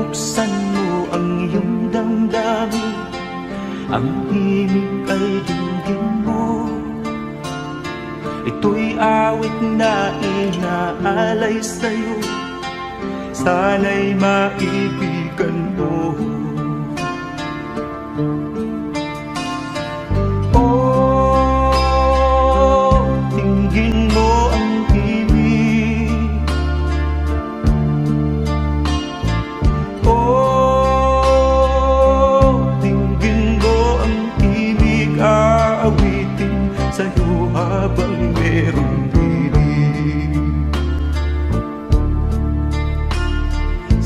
buksan mo ang iyong damdamin, ang himig ay dinggin mo. Ito'y awit na inaalay sa'yo, sana'y maibigan mo. Oh, dinggin mo ang himig. Oh, dinggin mo ang himig, aawitin sa'yo habang merong himig.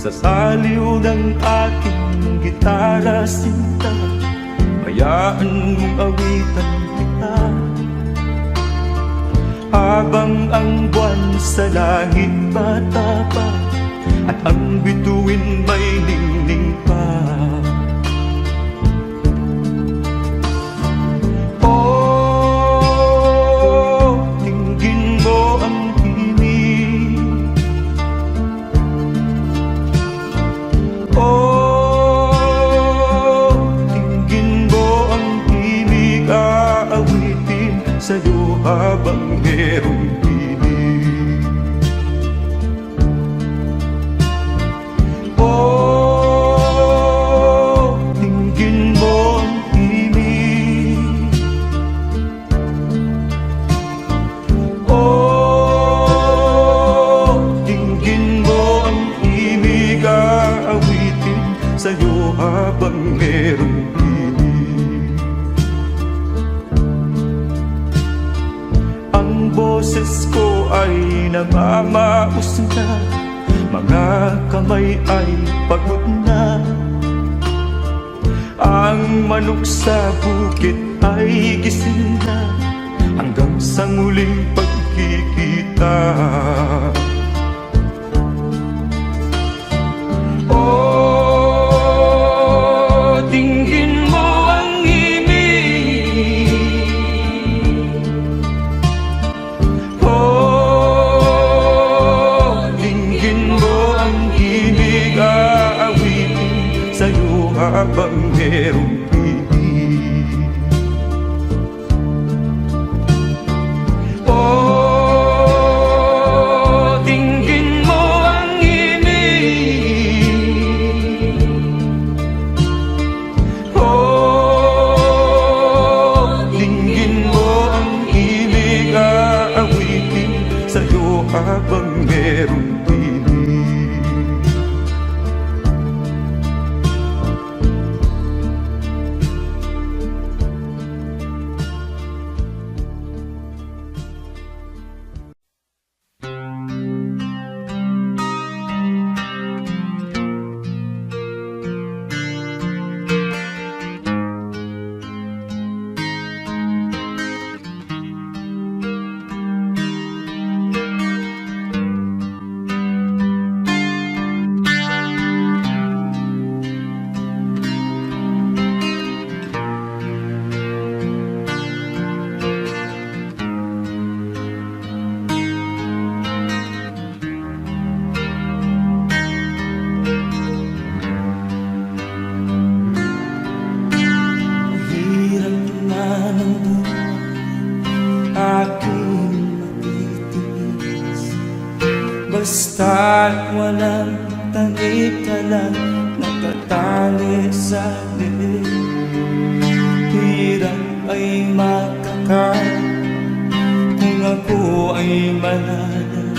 Sa saliw ng aking gitara sinta, hayaan mong awitan kita, habang ang buwan sa langit patapa at ang bituin may ningning pa. Oh, dinggin mo ang himig. Oh, dinggin mo ang himig, aawitin sa'yo habang merong himig. Oh, dinggin mo ang himig. Oh, dinggin mo ang himig, aawitin sa'yo habang merong himig. Ang boses ko ay namamaos na, mga kamay ay pagod na. Ang manok sa bukid ay gising na, hanggang sa muling pagkikita. Oh, dinggin mo ang himig. Oh, dinggin mo ang himig, aawitin sa'yo habang merong himig. Oh, dinggin mo ang himig. Oh, dinggin mo ang himig, aawitin sa'yo habang merong himig. Basta't walang takip ka lang, natatali sa liit. Hirap ay makakain kung ako ay malala.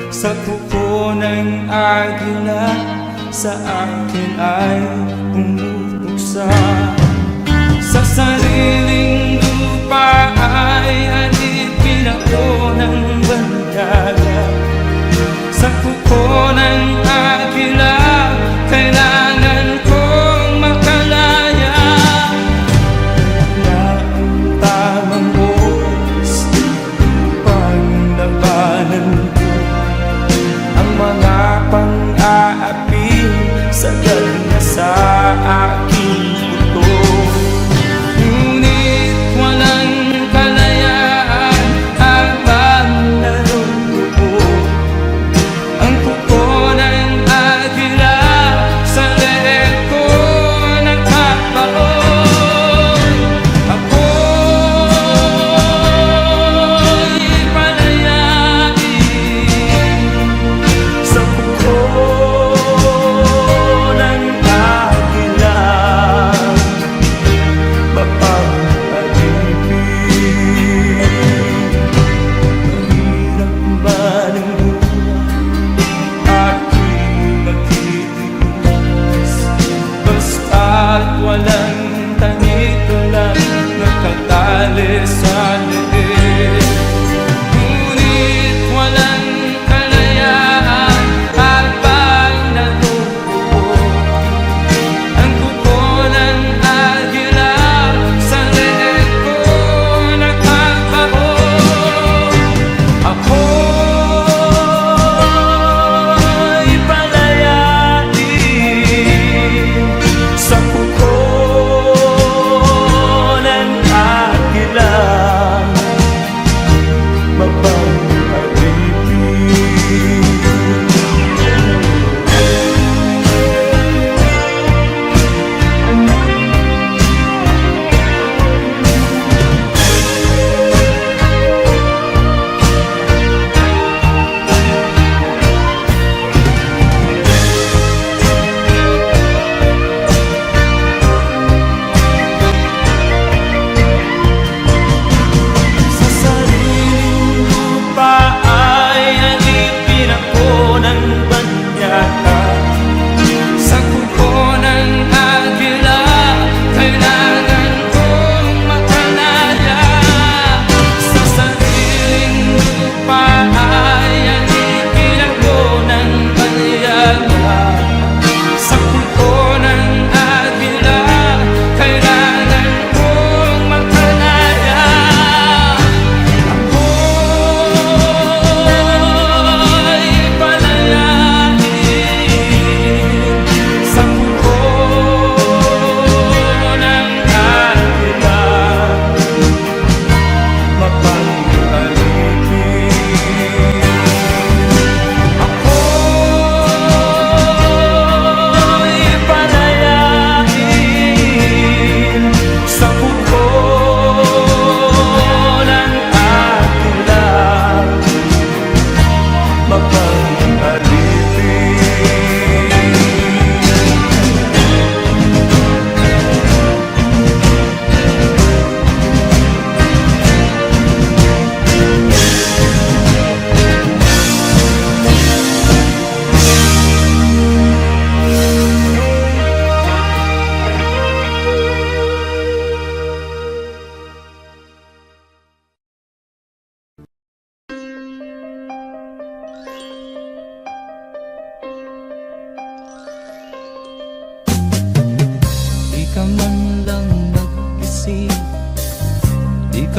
Sa kuko ng agila, sa akin ay pumupuksa. Sa sariling lupa ay alipin ako ng bandaga. Sa kuko ng agila, kailangan kong makalaya. Na ang tamang oras upang labanan ko ang mga pang-aapi sa sa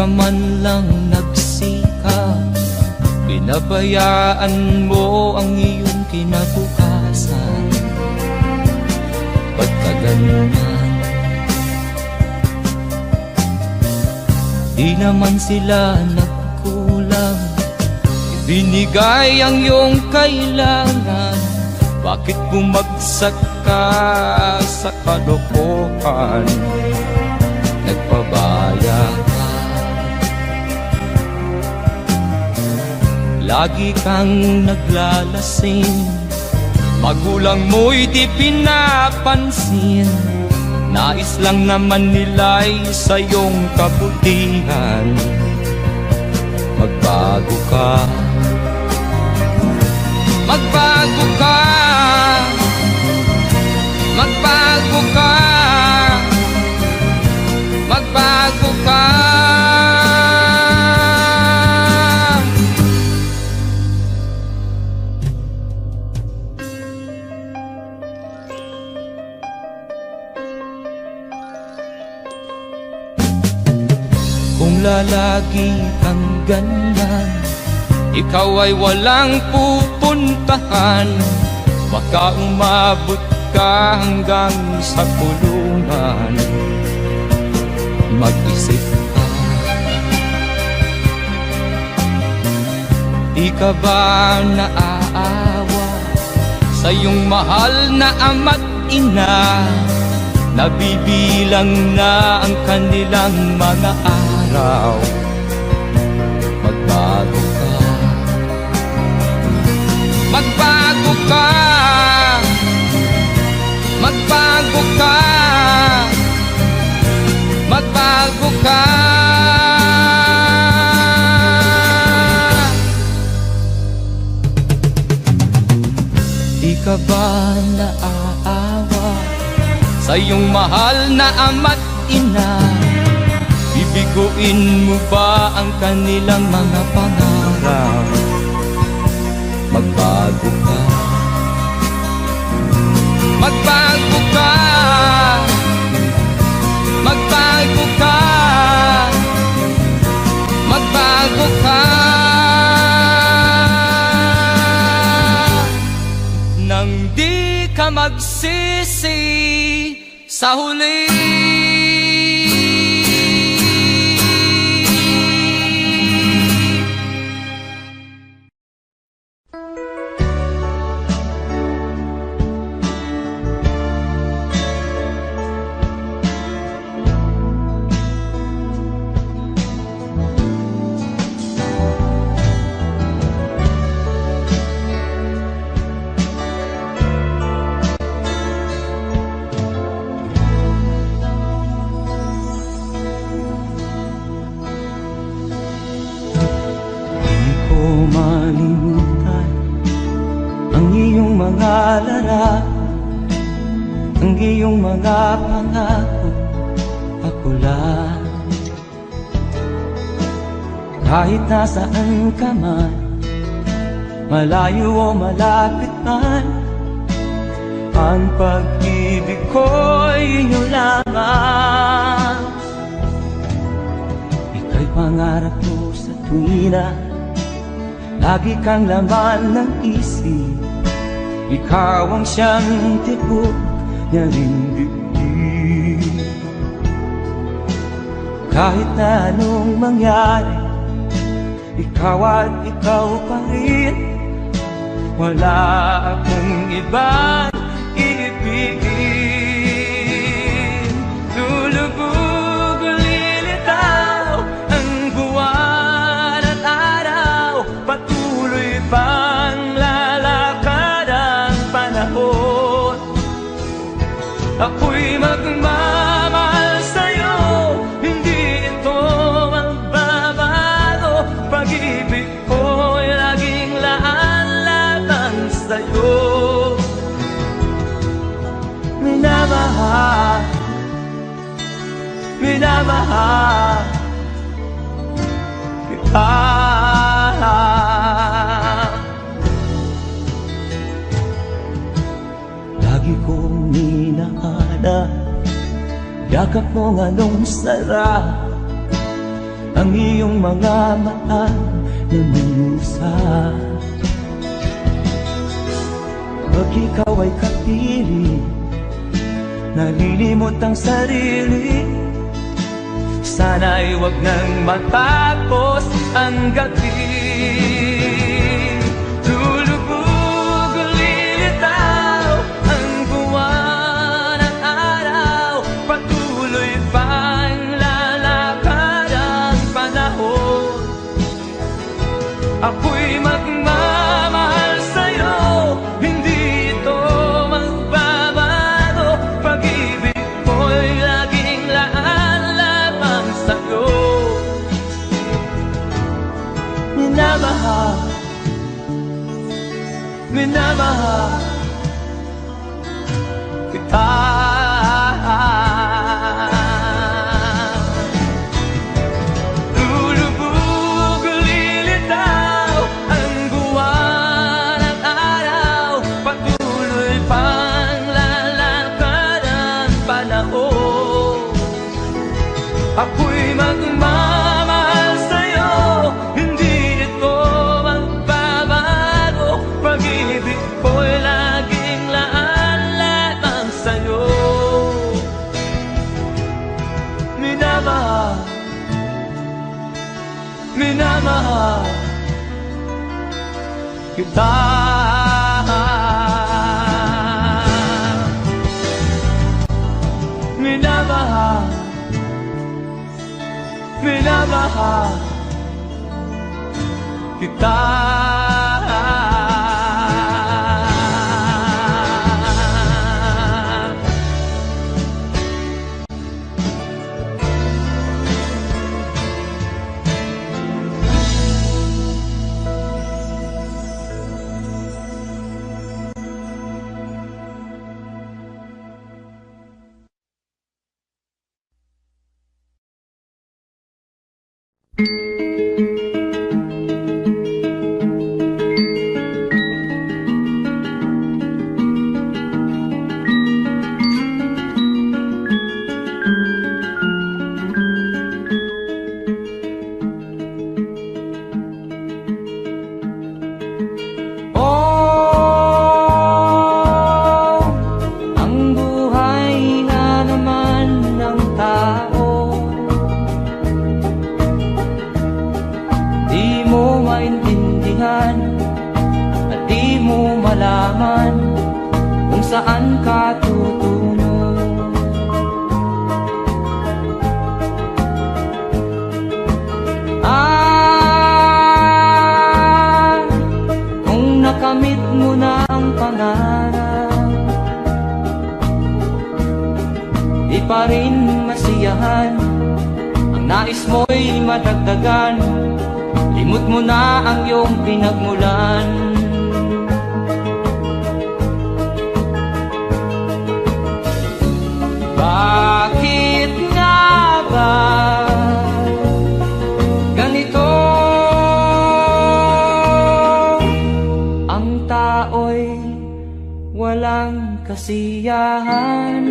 ka man lang nagsikap, pinabayaan mo ang iyong kinabukasan. Ba't ka ganyan? Di naman sila nagkulang, ibinigay ang iyong kailangan. Bakit bumagsak ka sa kalokohan? Nagpabaya ka, lagi kang naglalasing, magulang mo'y di pinapansin. Nais lang naman nila'y sa iyong kabutihan. Magbago ka, magbago ka, magbago ka, magbago ka. Kung lalagi kang ganyan, ikaw ay walang pupuntahan. Baka umabot ka hanggang sa kulungan. Mag-isip ka, di ka ba naaawa sa iyong mahal na ama't ina? Nabibilang na ang kanilang mga araw. Magbago ka, magbago ka, magbago ka, magbago ka. Di ka ba naaawa sa iyong mahal na ama't ina? Bibiguin mo ba ang kanilang mga pangarap? Magbago ka, magbago ka, magbago ka, magbago ka. Nang di ka magsisi sa huli. Malimutan ang iyong mga larawan, ang iyong mga pangako, ako lang. Kahit nasaan ka man, malayo o malapit man, ang pag-ibig ko'y inyo lamang. Ika'y pangarap mo sa tuwina, lagi kang laman ng isip. Ikaw ang siyang tibok niya ring dibdib. Kahit na anong mangyari, ikaw at ikaw pa rin. Wala akong ibang iibigin. Lulubog o lilitaw ang buwan at araw, patuloy pang lalakad ang panahon. Ako'y magmamahal sa'yo, hindi ito magbabago. Pag-ibig ko'y laging laan-laban sa'yo. Minamahal, minamahal kita. Lagi kong minahada yakap mong anong sarap. ang iyong mga mata namimusat. Pag ikaw ay kapiling, nalilimot ang sarili. Sana'y wag nang matapos ang gabi. Lulubog, lilitaw ang buwan at araw. Patuloy pang lalakad ang panahon. Ako'y magmamahal sa'yo, hindi ito magbabago. Pag-ibig ko'y laging laan lamang sa'yo. Minamahal, minamahal kita. Lulubog, lilitaw ang buwan at araw. Patuloy pang lalakad ang panahon. Ako'y magmamahal sa'yo, hindi ito magbabago. Pag-ibig ko'y laging laan lamang sa'yo. Minamahal, minamahal kita. Minamahal, minamahal kita. Saan ka tutungo? Kung nakamit mo na ang pangarap, di pa rin masiyahan. Ang nais mo'y madagdagan, limot mo na ang iyong pinagmulan. Bakit nga ba ganito? Ang tao'y walang kasiyahan.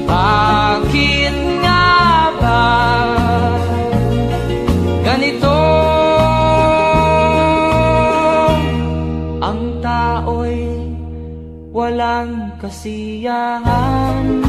Bakit nga ba ganito? Ang tao'y walang kasiyahan.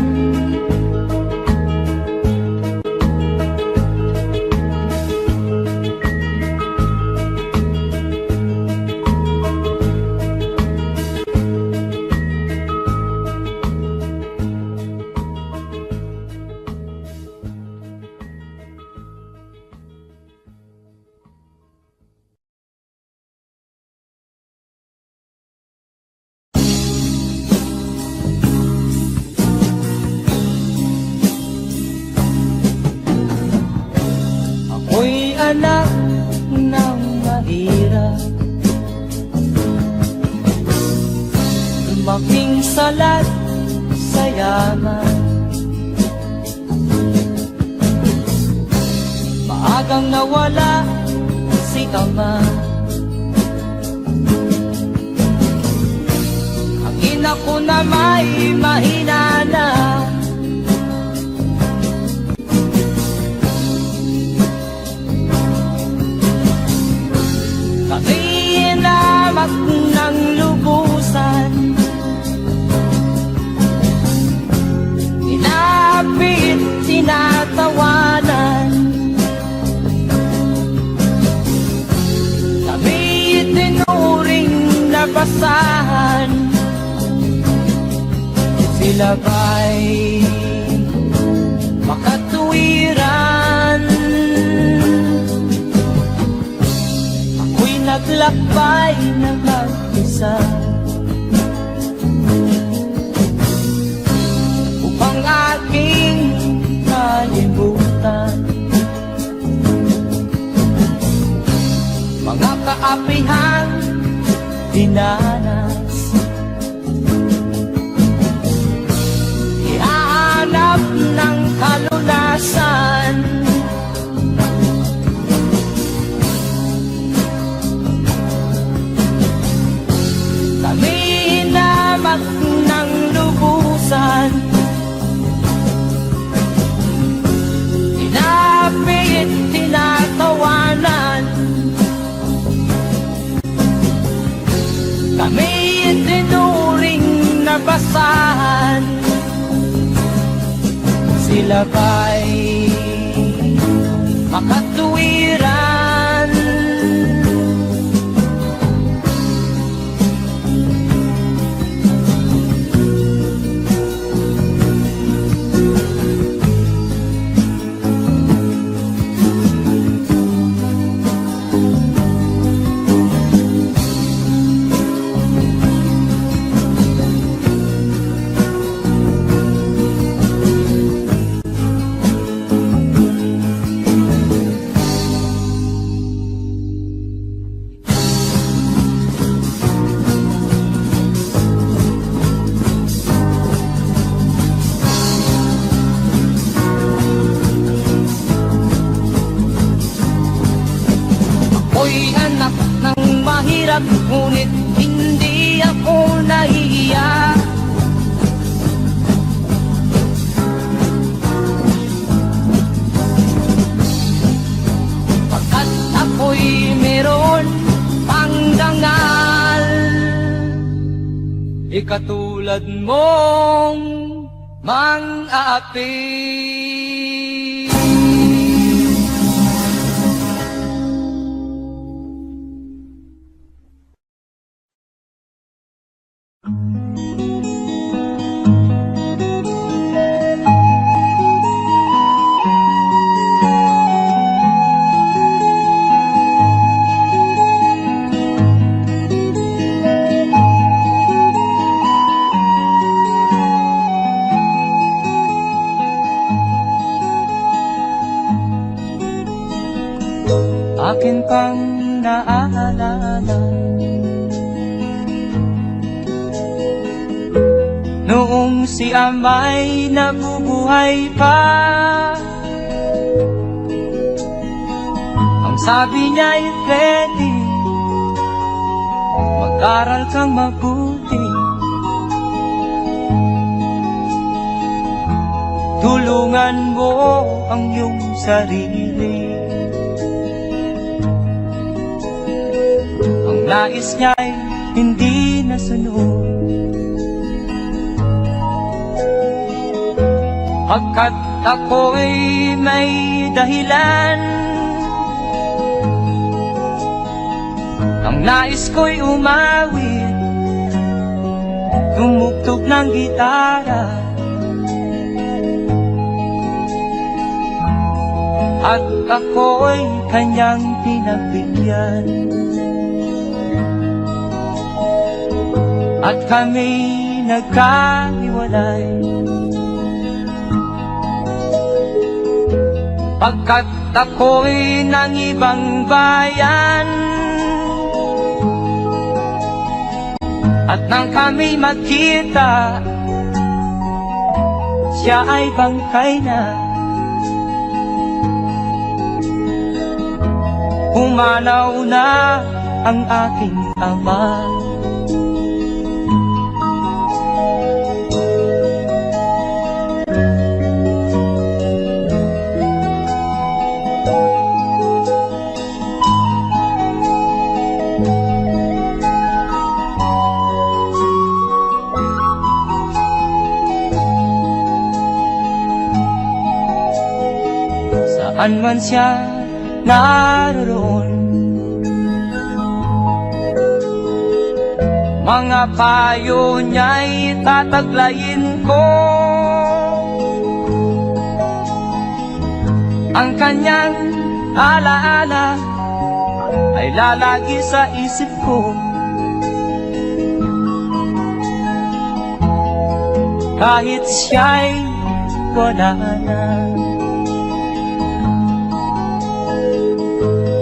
Ako'y anak ng mahirap, lumaking salat sa yaman. Maagang nawala si ama, ang ina ko na may mahina na. Namak ng lubusan, inapit, tinatawanan. Kami itinuring na basahan, sila ba'y makatuwiran? Naglakbay na mag-isa upang aking kalimutan mga kaapihang dinanas. Ihahanap ng kalunasan, hinamak ng lubusan, inapit, tinatawanan. Kami itinuring na basahan, sila ba'y makatuwiran? Ako'y anak ng mahirap, ngunit hindi ako nahihiya. Pagkat ako'y meron pang dangal, ikatulad mong mang-aapi. Akin pang naaalala noong si ama'y nabubuhay pa, ang sabi niya'y Freddy, mag-aral kang mabuti, tulungan mo ang iyong sarili. Ang nais niya'y hindi nasunod, Pagkat ako'y may dahilan, ang nais ko'y umawit, tumugtog ng gitara, at ako'y kanyang pinagbigyan. At kami nagkahiwalay, pagkat ako'y ng ibang bayan. At nang kami magkita, siya ay bangkay na. Pumanaw na ang aking ama. Saan man siya naroon, mga payo niya'y tataglayin ko. Ang kanyang alaala ay lalagi sa isip ko. Kahit siya'y wala na,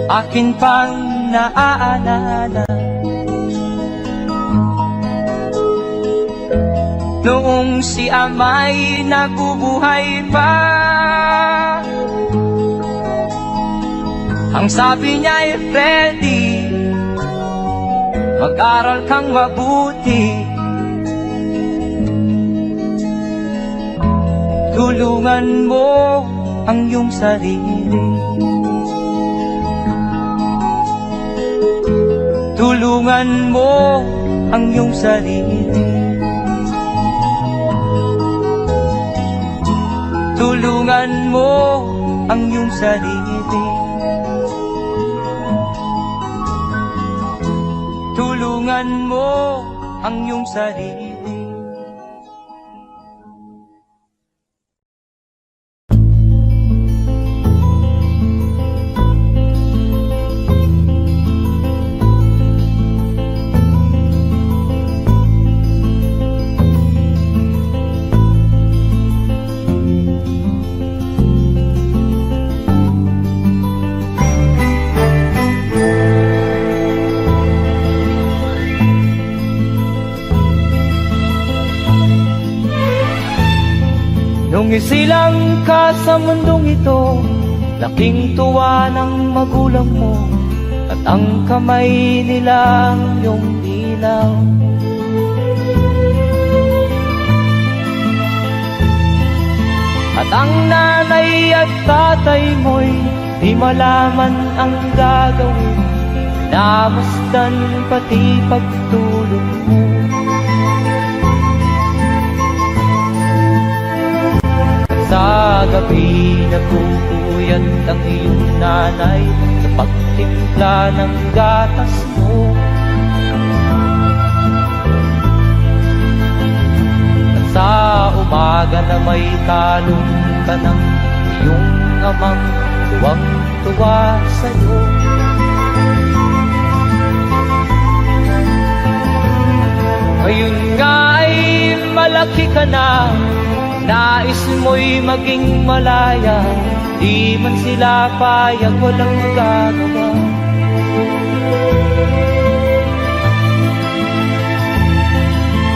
akin pang naaalala noong si ama'y nabubuhay pa. Ang sabi niya'y, Freddy, mag-aral kang mabuti, tulungan mo ang iyong sarili, tulungan mo ang iyong sarili, tulungan mo ang iyong sarili, tulungan mo ang iyong sarili. Nung isilang ka sa mundong ito, laking tuwa ng magulang mo, at ang kamay nila ang iyong ilaw. At ang nanay at tatay mo'y di malaman ang gagawin, namasdan pati pagtulog mo. Sa gabi nagpupuyat ang iyong nanay sa pagtimpla ng gatas mo. At sa umaga na may kalong ka ng iyong amang tuwang-tuwa sa'yo. Ngayon nga ay malaki ka na, nais mo'y maging malaya, di man sila payag, walang magagawa.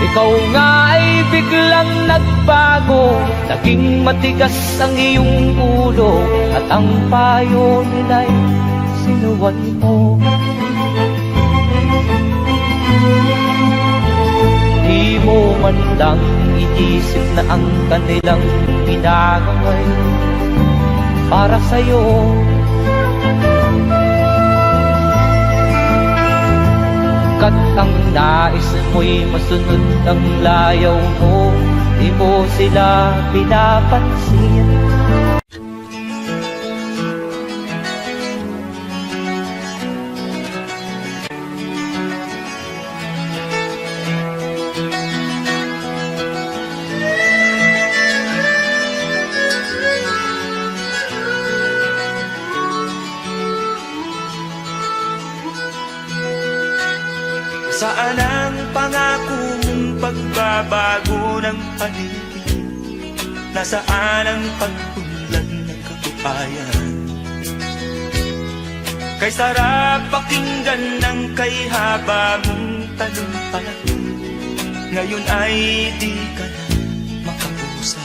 Ikaw nga ay biglang nagbago, naging matigas ang iyong ulo, at ang payo nila'y sinuwan mo. Di mo man lang iisip na ang kanilang ginagawa'y para sa'yo. Kat ang nais mo'y masunod ang layaw mo, di mo sila pinapansin. Saan ang pangako mong pagbabago ng paligid? Nasaan ang pagpunlan ng katupayan? Kay sarap pakinggan ng kay haba mong talumpay, ngayon ay di ka na makapusa.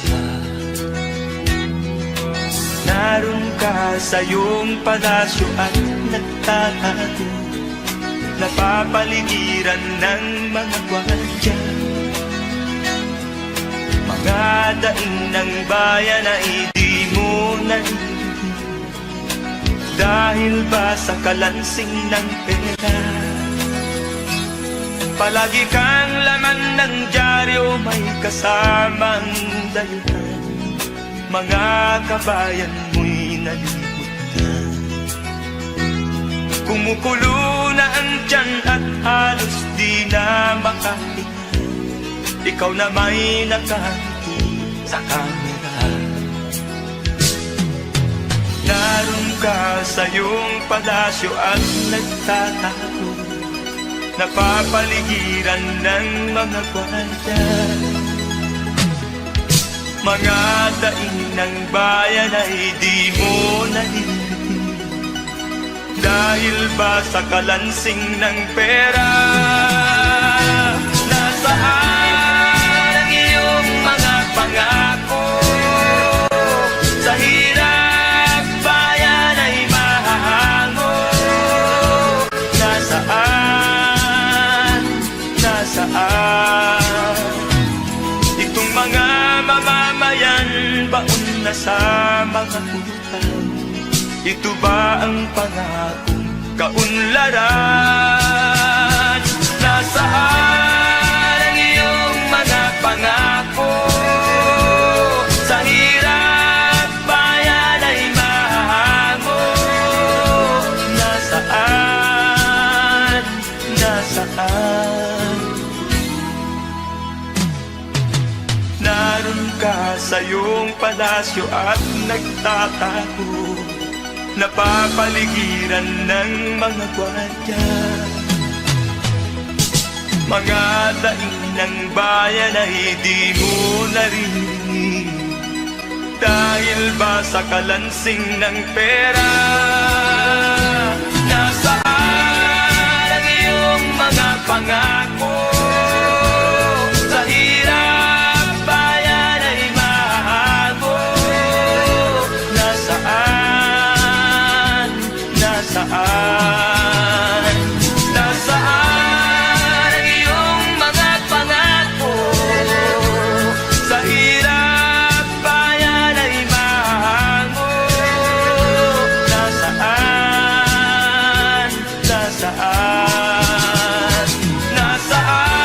Naroon ka sa iyong palasyo at nagtatago, napapaligiran ng mga gwardiya. Mga daing ng bayan ay di mo narinig, dahil ba sa kalansing ng pera? Palagi kang laman ng dyaryo, may kasamang dayuhan. Mga kabayan mo'y nalimutan. Kumukulo na ang tiyan at halos di na makahinga. Ikaw na may nakangiti sa kamera. Naroon ka sa iyong palasyo at nagtatago, napapaligiran ng mga gwardiya. Mga daing ng bayan ay di mo narinig, dahil ba sa kalansing ng pera? Nasaan ang iyong mga pangako? Sa hirap bayan ay mahahango. Nasaan? Nasaan? Itong mga mamamayan, baon na sa mga utang. Ito ba ang pangakong kaunlaran? Nasaan ang iyong mga pangako? Sa hirap bayan ay mahango. Nasaan? Nasaan? Naroon ka sa iyong palasyo at nagtatago, napapaligiran ng mga gwardiya. Mga daing ng bayan ay di mo narinig, dahil ba sa kalansing ng pera? Nasaan ang iyong mga pangako? Sa hirap bayan ay mahago. Nasaan? Nasaan? Nasaan ang iyong mga pangako? Sa hirap bayan ay mahango. Nasaan? Nasaan? Nasaan?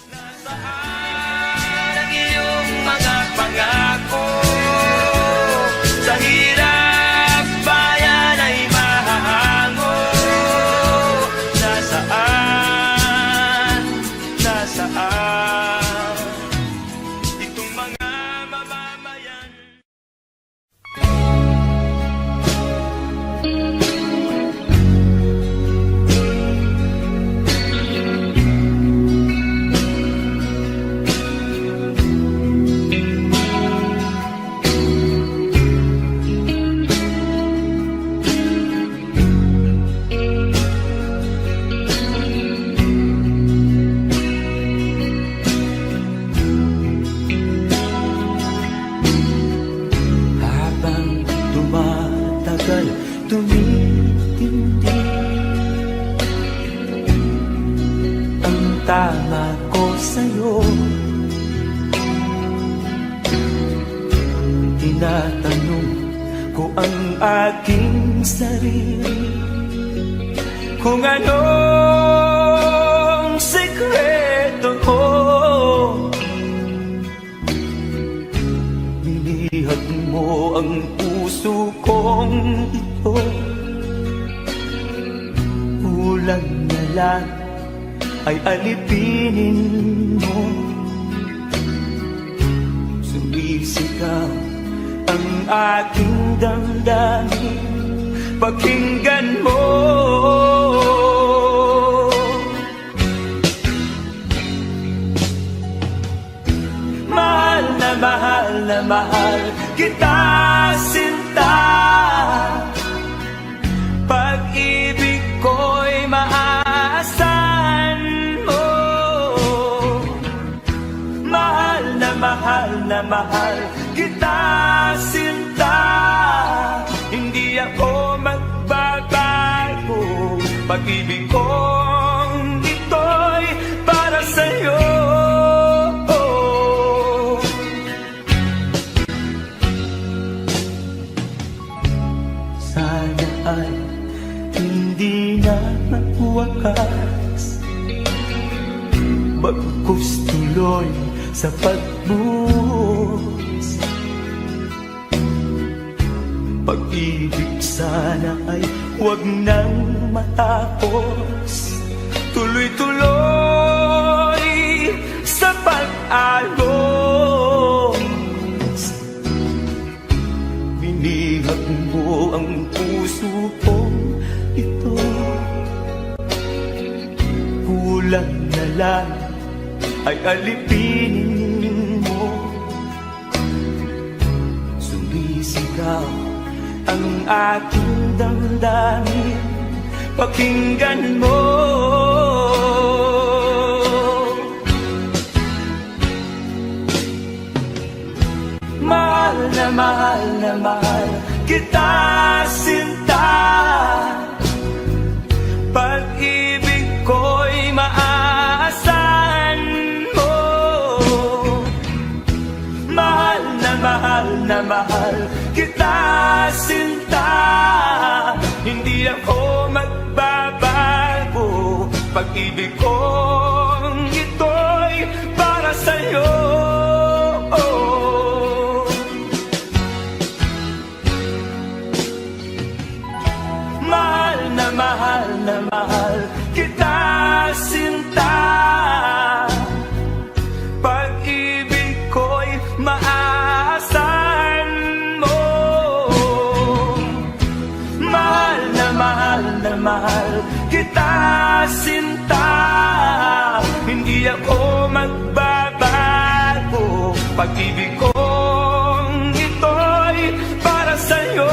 Nasaan ang iyong mga pangako? Sa hirap bayan ay mahahango. Nasaan? Nasaan? Itong mga mamamayan. Tinatanong ko ang aking sarili kung anong sekreto ko. Binihag mo ang puso kong ito, kulang na lang ay alipinin mo. Sumisigaw ang aking damdamin, pakinggan mo. Mahal na mahal kita, sinta. Pag-ibig ko'y maaasahan mo. Mahal na mahal kita, sinta. Hindi ako magbabago. Pag-ibig kong ito'y para sa'yo. Sana ay hindi na magwakas, bagkus tuloy sa pagbuhos. Pag-ibig sana ay huwag nang matapos, tuloy-tuloy sa pag-alos. Binihag mo ang puso kong ito, kulang na lang ay alipinin mo. Sumisigaw ang aking damdamin, pakinggan mo. Mahal na mahal kita, sinta. Pag-ibig ko'y maaasahan mo. Mahal na mahal kita, sinta. Hindi ako magbabago. Pag-ibig kong ito'y para sa'yo. Mahal na mahal kita, sinta. Pag-ibig ko'y maaasahan mo. Mahal na mahal kita, sinta. Hindi ako magbabago. Pag-ibig kong ito'y para sa'yo.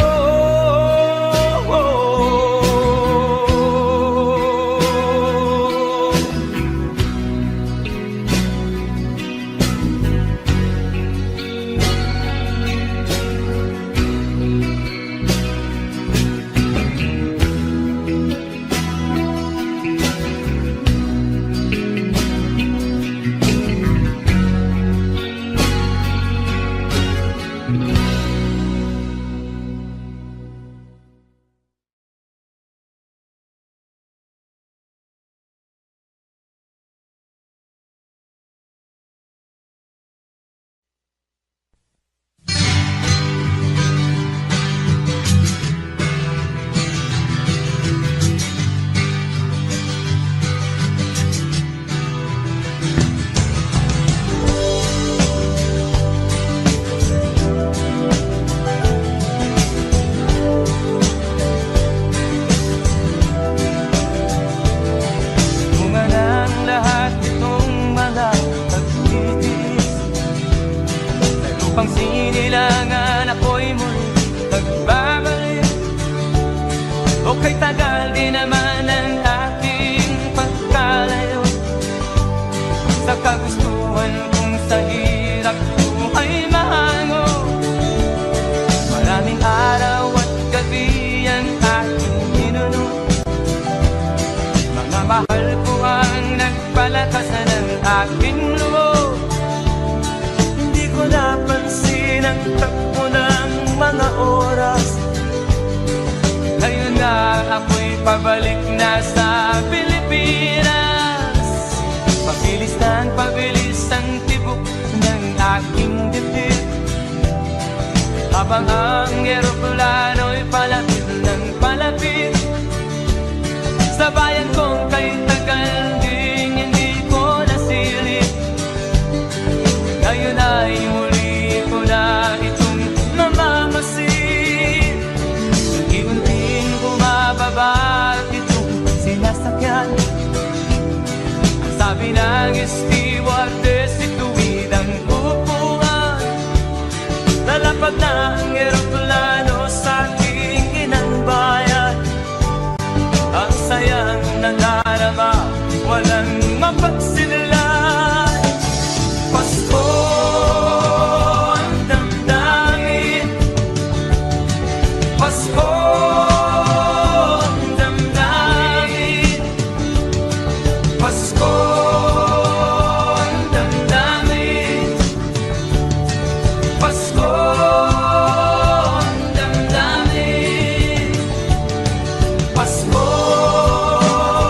Upang sinilangan ako'y muli nagbabalik. O kay tagal din naman ang aking pagkalayo sa kagustuhan kong sa hirap buhay mahango. Maraming araw at gabi ang aking inunod. Mga mahal ko ang nagpalakasan ng aking loob. Napansin ang takbo na pabalik na sa Pilipinas. Pabilis ang tibok ng aking dibdib, habang ang eroplano'y palapit ng palapit sa bayan kong kay tagal ding hindi ko nasilip. Ngayon ay muli ko na itong mamamasid. Unti-unting bumababa itong sinasakyan. Ang sabi ng stewardess, ituwid ang upuan. Lalapag na ang eroplano sa aking inang bayan. Ang sayang nadarama, walang mapagsinulan. Pasko ang damdamin, Pasko ang damdamin, Pasko ang damdamin, Pasko ang damdamin, Pasko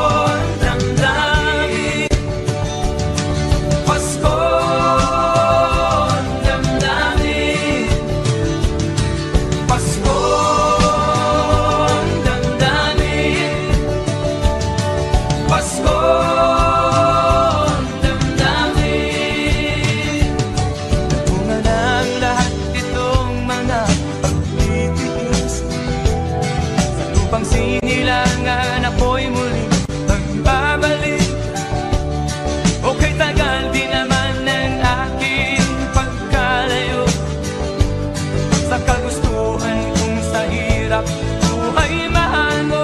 ang damdamin, Pasko ang damdamin, Pasko ang damdamin, Pasko ang damdamin. Bunga ng lahat itong mga pagtitiis, sa lupang sinilangan ako'y muli magbabalik. Okay, tagal di naman ng aking pagkalayo sa kagustuhan kong sa hirap buhay mahango.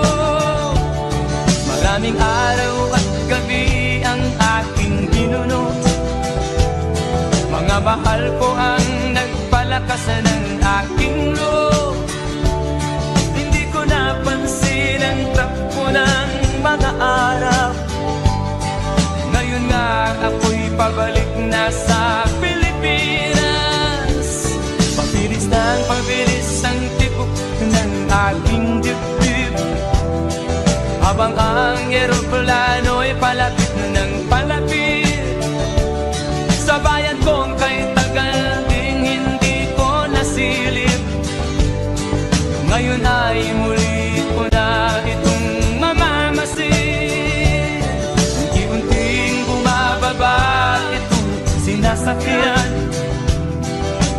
Maraming araw at gabi ang aking binunot, mga mahal ko ang nagpalakas ng aking loob. Hindi ko napansin ang takbo ng mga araw. Ngayon nga ako'y pabalik na sa Pilipinas. Pabilis ang tibok ng aking dibdib, habang ang eroplano'y palapit ng palapit sa bayan kong kay tagal ding hindi ko nasilip. Ngayon ay muli ko na itong mamamasid. Unti-unting bumababa itong sinasakyan.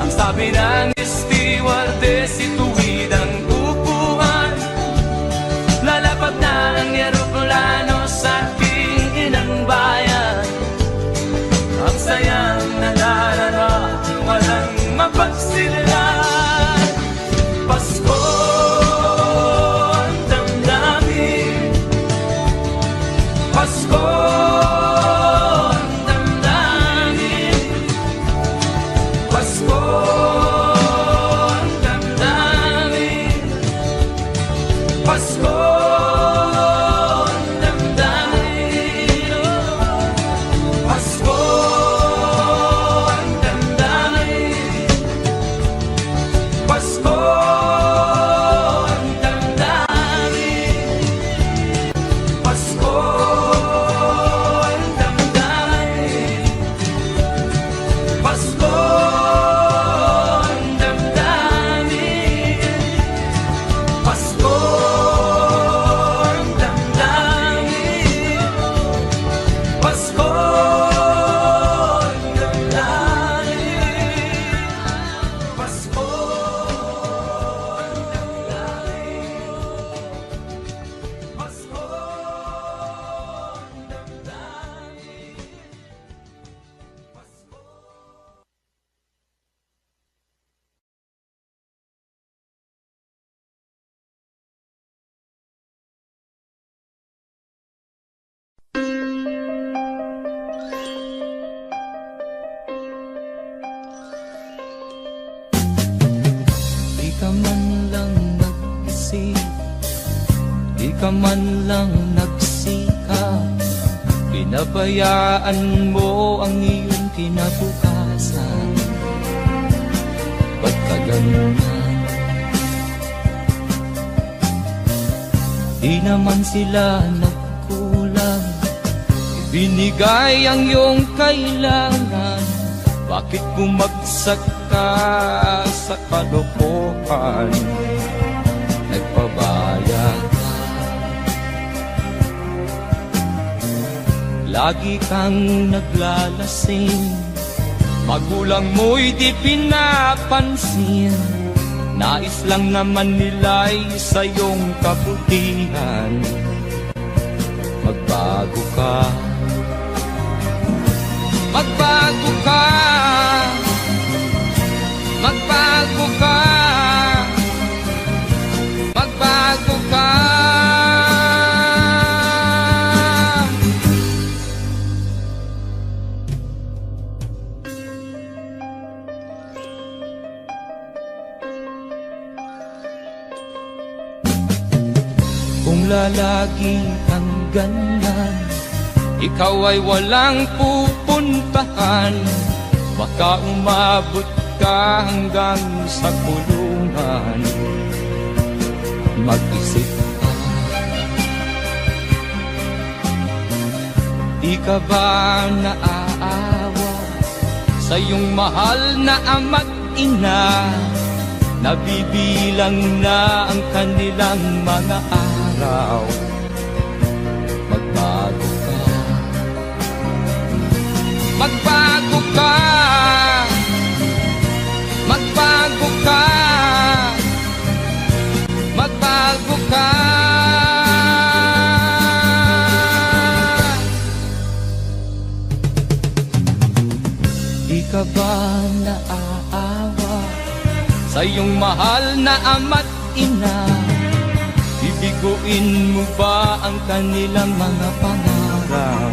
Ang sabi ng stewardess, ituwid ang upuan. Lalapag na ang eroplano sa aking inang bayan. Ang sayang nadarama, walang mapagsinulan. Pasko ang damdamin, Pasko ang damdamin, Pasko ang damdamin, Pasko ang damdamin, Pasko ang damdamin, Pasko ang damdamin, Pasko ang damdamin, Pasko ang damdamin, Pasko ang damdamin, Pasko ang damdamin, Pasko ang damdamin, Pasko ang damdamin, Pasko. Di ka man lang nag-isip, di ka man lang nagsikap, pinabayaan mo ang iyong kinabukasan. Ba't ka ganun? di naman sila nagkulang. Ibinigay ang iyong kailangan, bakit bumagsak ka sa kalokohan? Nagpabaya ka, lagi kang naglalasing, magulang mo'y di pinapansin. Nais lang naman nila'y sa iyong kabutihan. Magbago ka, magbago ka, magbago ka, magbago ka. Kung lalagi kang ganyan, ikaw ay walang pupuntahan. Baka umabot ka hanggang sa kulungan. Mag-isip ka, di ka ba naaawa sa iyong mahal na ama't ina? Nabibilang na ang kanilang mga araw. Magbago ka, magbago ka, magbago ka, magbago ka. Di ka ba naaawa sa iyong mahal na ama't ina? Bibiguin mo ba ang kanilang mga pangarap?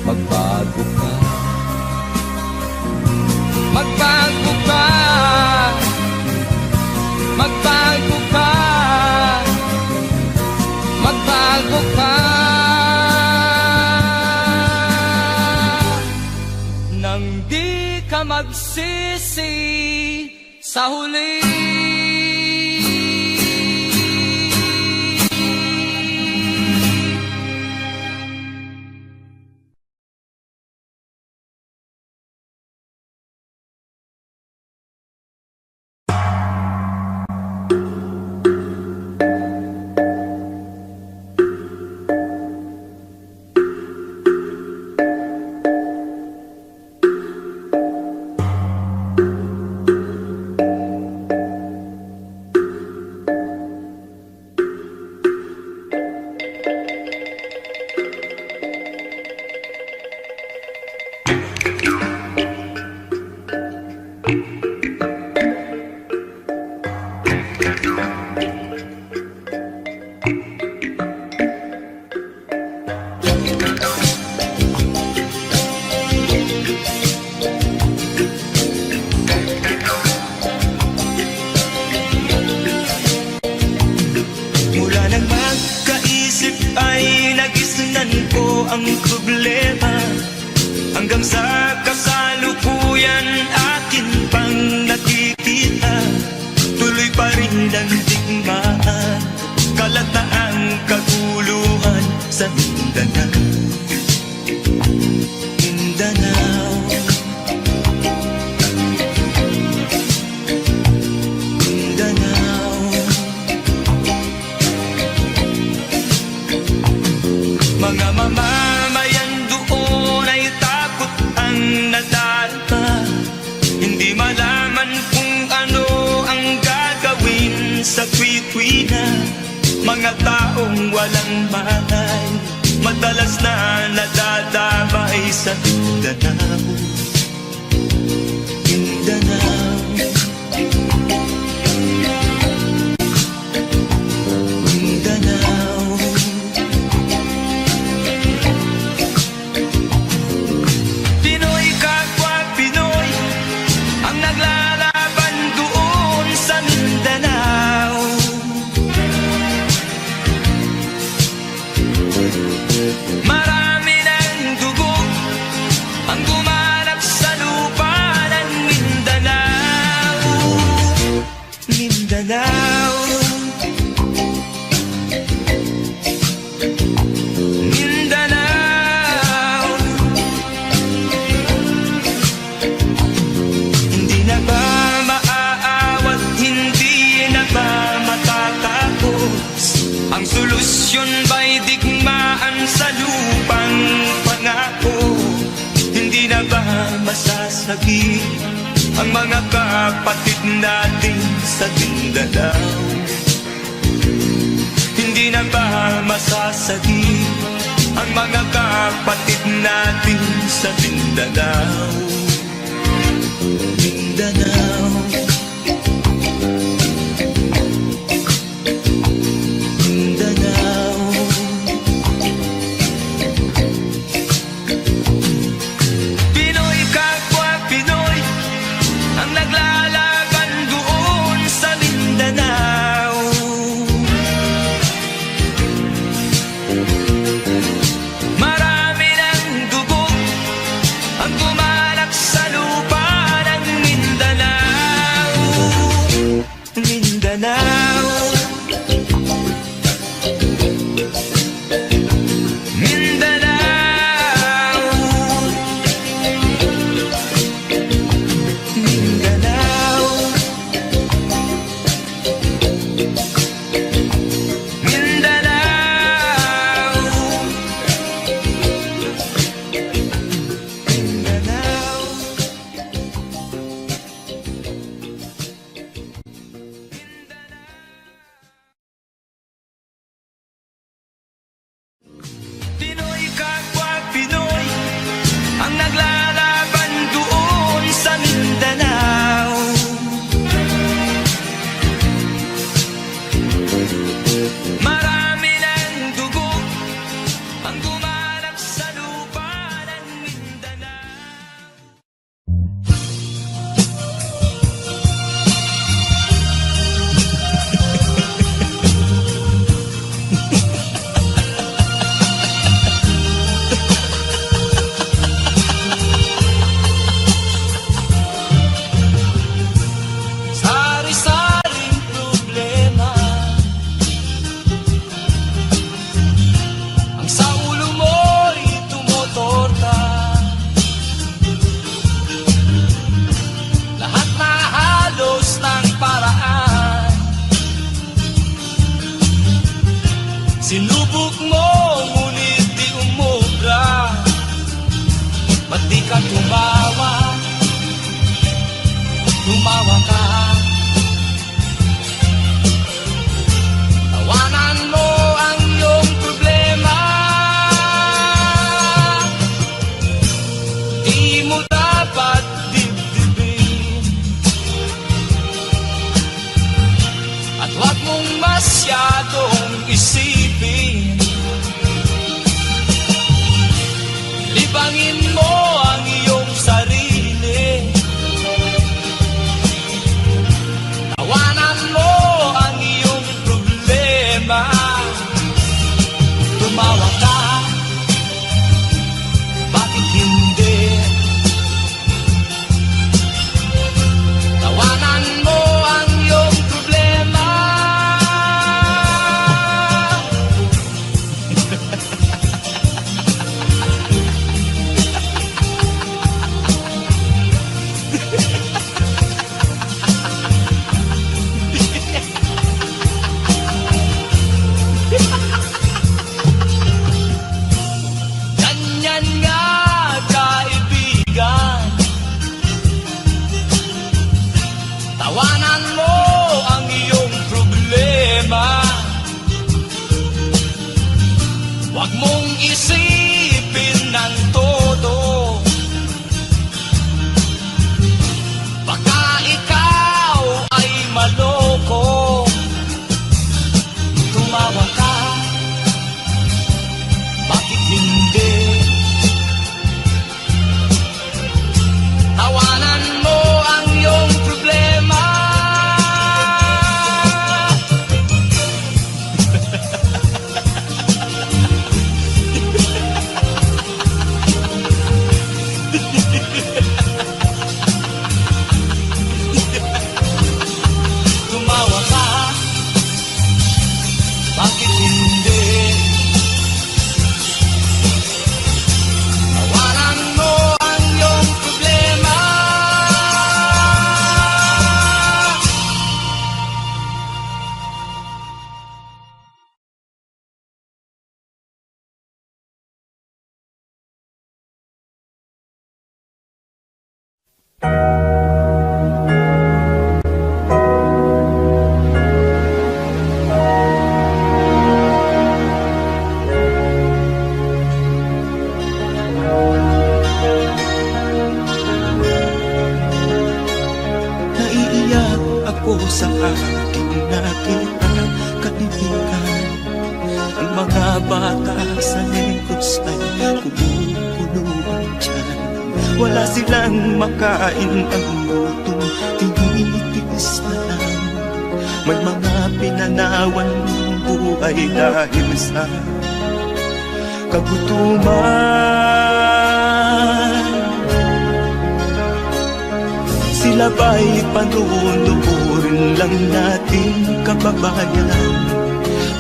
Magbago ka, magbago ka, magbago ka, magbago ka. Nang di ka magsisi sa huli. Ang problema hanggang sa kasalukuyan akin pang nakikita, tuloy pa rin ang digmaan, kalataang kaguluhan sa Mindanao. Mindanao, Mindanao. Mga mamamayan doon ay takot ang nadalpa, hindi malaman kung ano ang gagawin sa kwi-kwi na. Mga taong walang malay, madalas na nadadamay sa Mindanao. Mindanao, Mindanao. Pinoy kapwa Pinoy ang naglalaban doon sa Mindanao. Marami ng dugo ang ba masasagi ang mga kapatid natin sa Mindanao? Hindi na ba masasagi ang mga kapatid natin sa Mindanao? Mindanao, Mindanao. Pinoy kapwa Pinoy ang naglalaban doon sa Mindanao. Marami ng dugo ang gumalak sa lupa ng Mindanao. Mindanao, Mindanao, Mindanao, Mindanao, Mindanao. Pinoy kapwa Pinoy ang naglalaban doon sa Mindanao. Marami ng dugo ang gumalak sa lupa ng Mindanao. Sari-saring problema ang sa ulo mo'y tumutorta. Lahat na halos ng paraan sinubok mo, ngunit di umubra. Ba't di ka tumawa? Tumawa ka. Tawanan mo ang iyong problema. Di mo dapat dibdibin, at huwag mong masyadong isipin. Libangin mo ang iyong sarili. Tawanan mo ang iyong problema. Tumawa ka, bakit hindi? Tawanan mo ang iyong problema. sa aking nakita kaibigan. Ang mga bata sa Negros ay kumukulong dyan. Wala silang makain, ang gutom tinitiis na lang. May mga pinanawan ng buhay dahil sa kagutuman. Sila ba'y panunurin lang nating kababayan?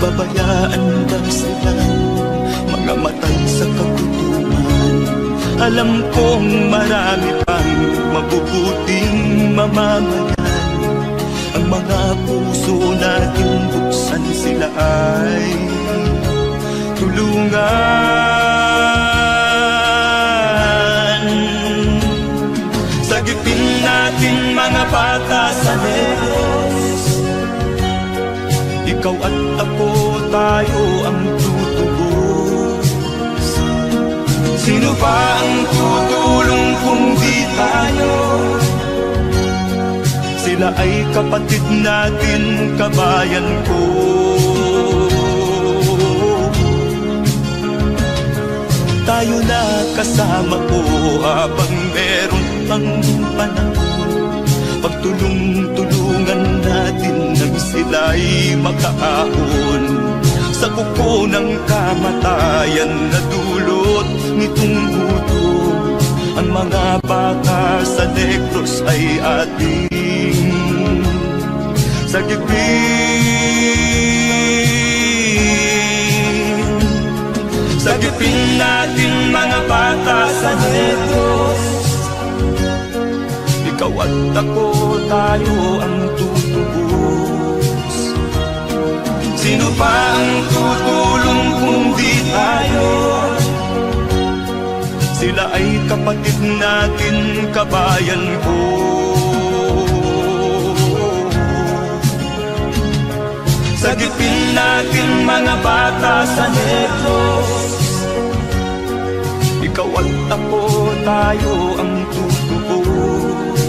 Babayaan ba silang mga matay sa kagutuman? Alam kong marami pang mabubuting mamamayan. Ang mga puso natin buksan, sila ay tulungan. Sagipin natin mga bata sa Negros. Ikaw at ako, tayo ang tutubos. Sino ba ang tutulong kung di tayo? Sila ay kapatid natin, kabayan ko. Tayo na kasama ko habang meron pang panahon. Pagtulong-tulungan natin nang sila'y makaahon sa kuko ng kamatayan na dulot nitong gutom. Ang mga bata sa Negros ay ating sagipin. Sagipin natin mga bata sa Negros. Ikaw at ako, tayo ang tutubos. Sino pa ang tutulong kung di tayo? Sila ay kapatid natin, kabayan ko. Sagipin natin mga bata sa Negros. Ikaw at ako, tayo ang tutubos.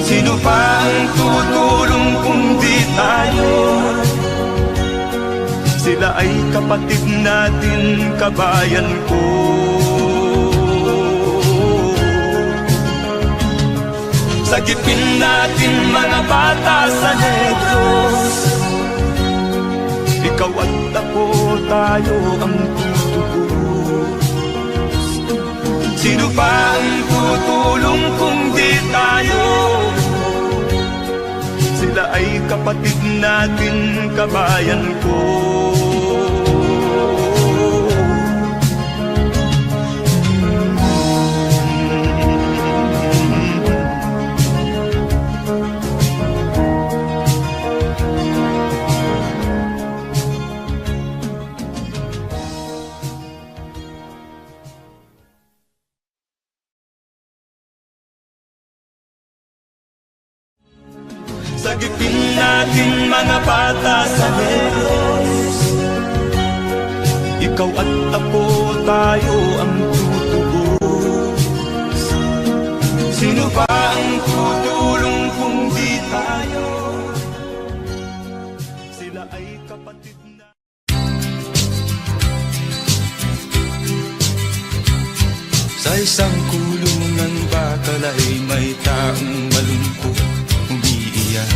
Sino pa ang tutulong kung di tayo? Sila ay kapatid natin, kabayan ko. Sagipin natin mga bata sa Negros. Ikaw at ako, tayo ang tutubos. Sino pa ang tutulong kung di tayo? Sila ay kapatid natin, kabayan ko. Sagipin natin mga bata sa Negros. Ikaw at ako, tayo ang tutubos. Sino ba ang tutulong kung di tayo? Sila ay kapatid na. Sa isang kulungan bakal ay may taong malungkot umiiyak.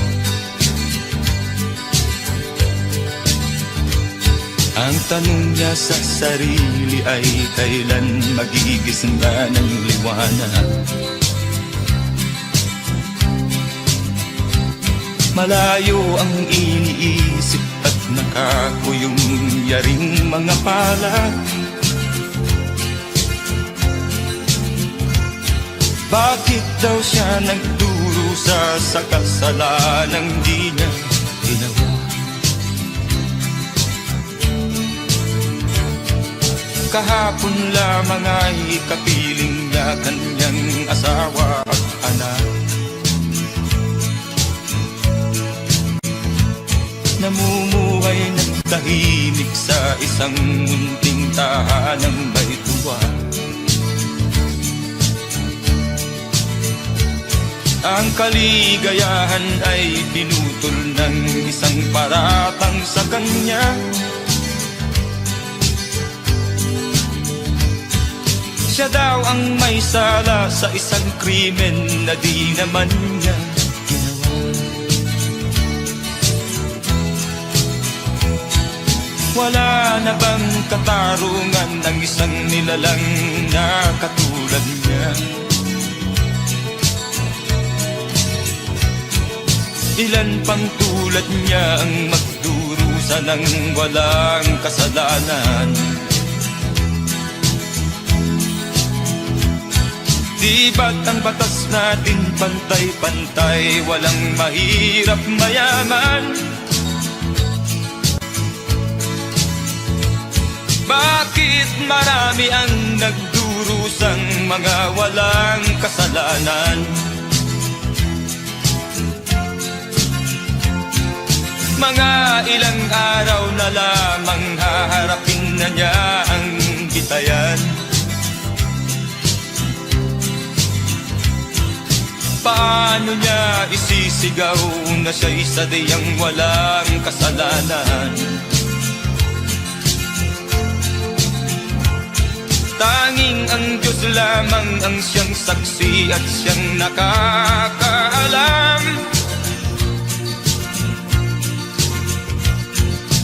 Ang tanong niya sa sarili ay kailan magigising ba ng liwanag? Malayo ang iniisip at nakakuyong yaring mga palad. Bakit daw siya nagdurusa sa kasalanang di niya ginawa? Kahapon lamang ay kapiling niya kanyang asawa at anak. Namumuhay ng tahimik sa isang munting tahanang may tuwa. Ang kaligayahan ay pinutol ng isang paratang sa kanya. Siya daw ang may sala sa isang krimen na di naman niya ginawa. Wala na bang katarungan ng isang nilalang na katulad niya? Ilan pang tulad niya ang magdurusa ng walang kasalanan? Di ba't ang batas natin pantay-pantay, walang mahirap mayaman? Bakit marami ang nagdurusang mga walang kasalanan? Mga ilang araw na lamang haharapin na niya ang bitayan. Paano niya isisigaw na siya'y sadyang walang kasalanan? Tanging ang Diyos lamang ang siyang saksi at siyang nakakaalam.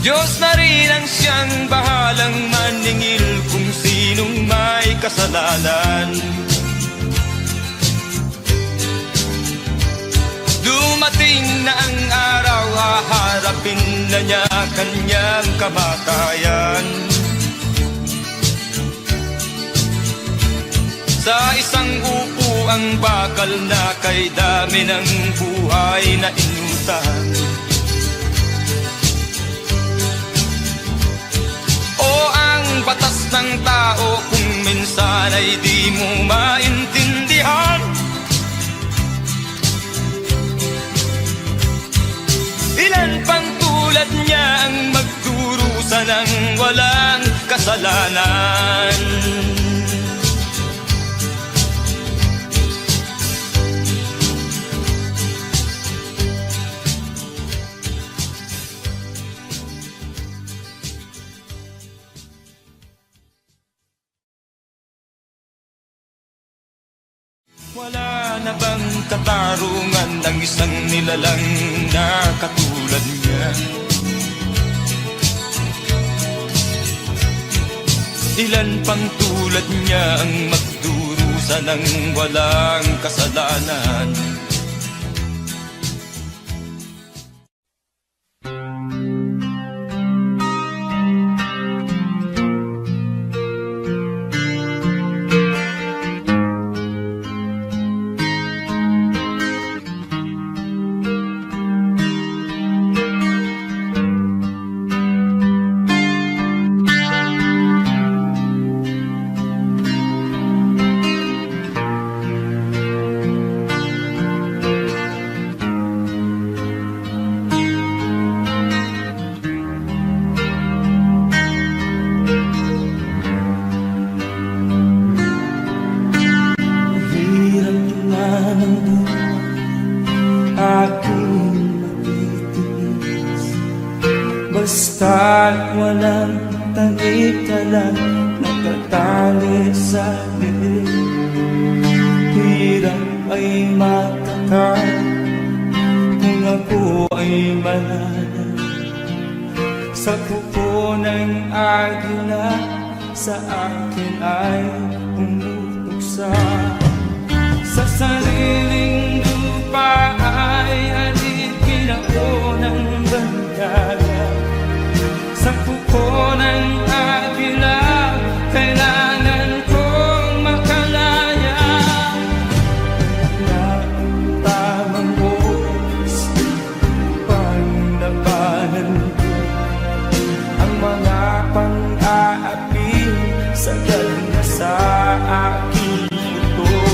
Diyos na rin ang siyang bahalang maningil kung sinong may kasalanan. Dumating na ang araw, haharapin na niya kanyang kamatayan. Sa isang upo ang bakal na kay dami ng buhay na inutang. O ang batas ng tao kung minsan ay di mo maintindihan. Ilan pang tulad niya ang magdurusa ng walang kasalanan? Wala na bang katarungan ng isang nilalang na katulad niya? Ilan pang tulad niya ang magdurusa ng walang kasalanan? Basta't walang tanik ka lang natatali sa bibig. Hirap ay matakal kung ako ay malala. Sa kuko ng agila sa akin ay umutuksa. Sa sariling lupa ay alipin ako ng bandala. Sa kuko ng agila, kailangan kong makalaya. Na ang tamang oras, pang nabanan ko ang mga pang-aapi, sagad na sa aking ito.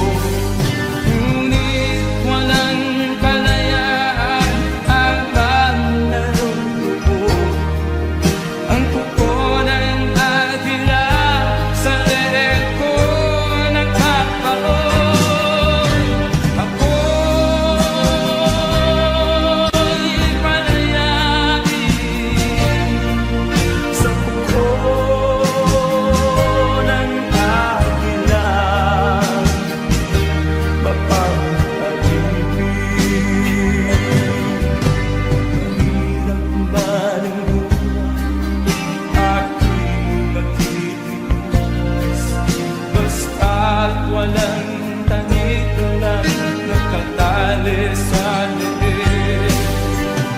nakatali sa leeg.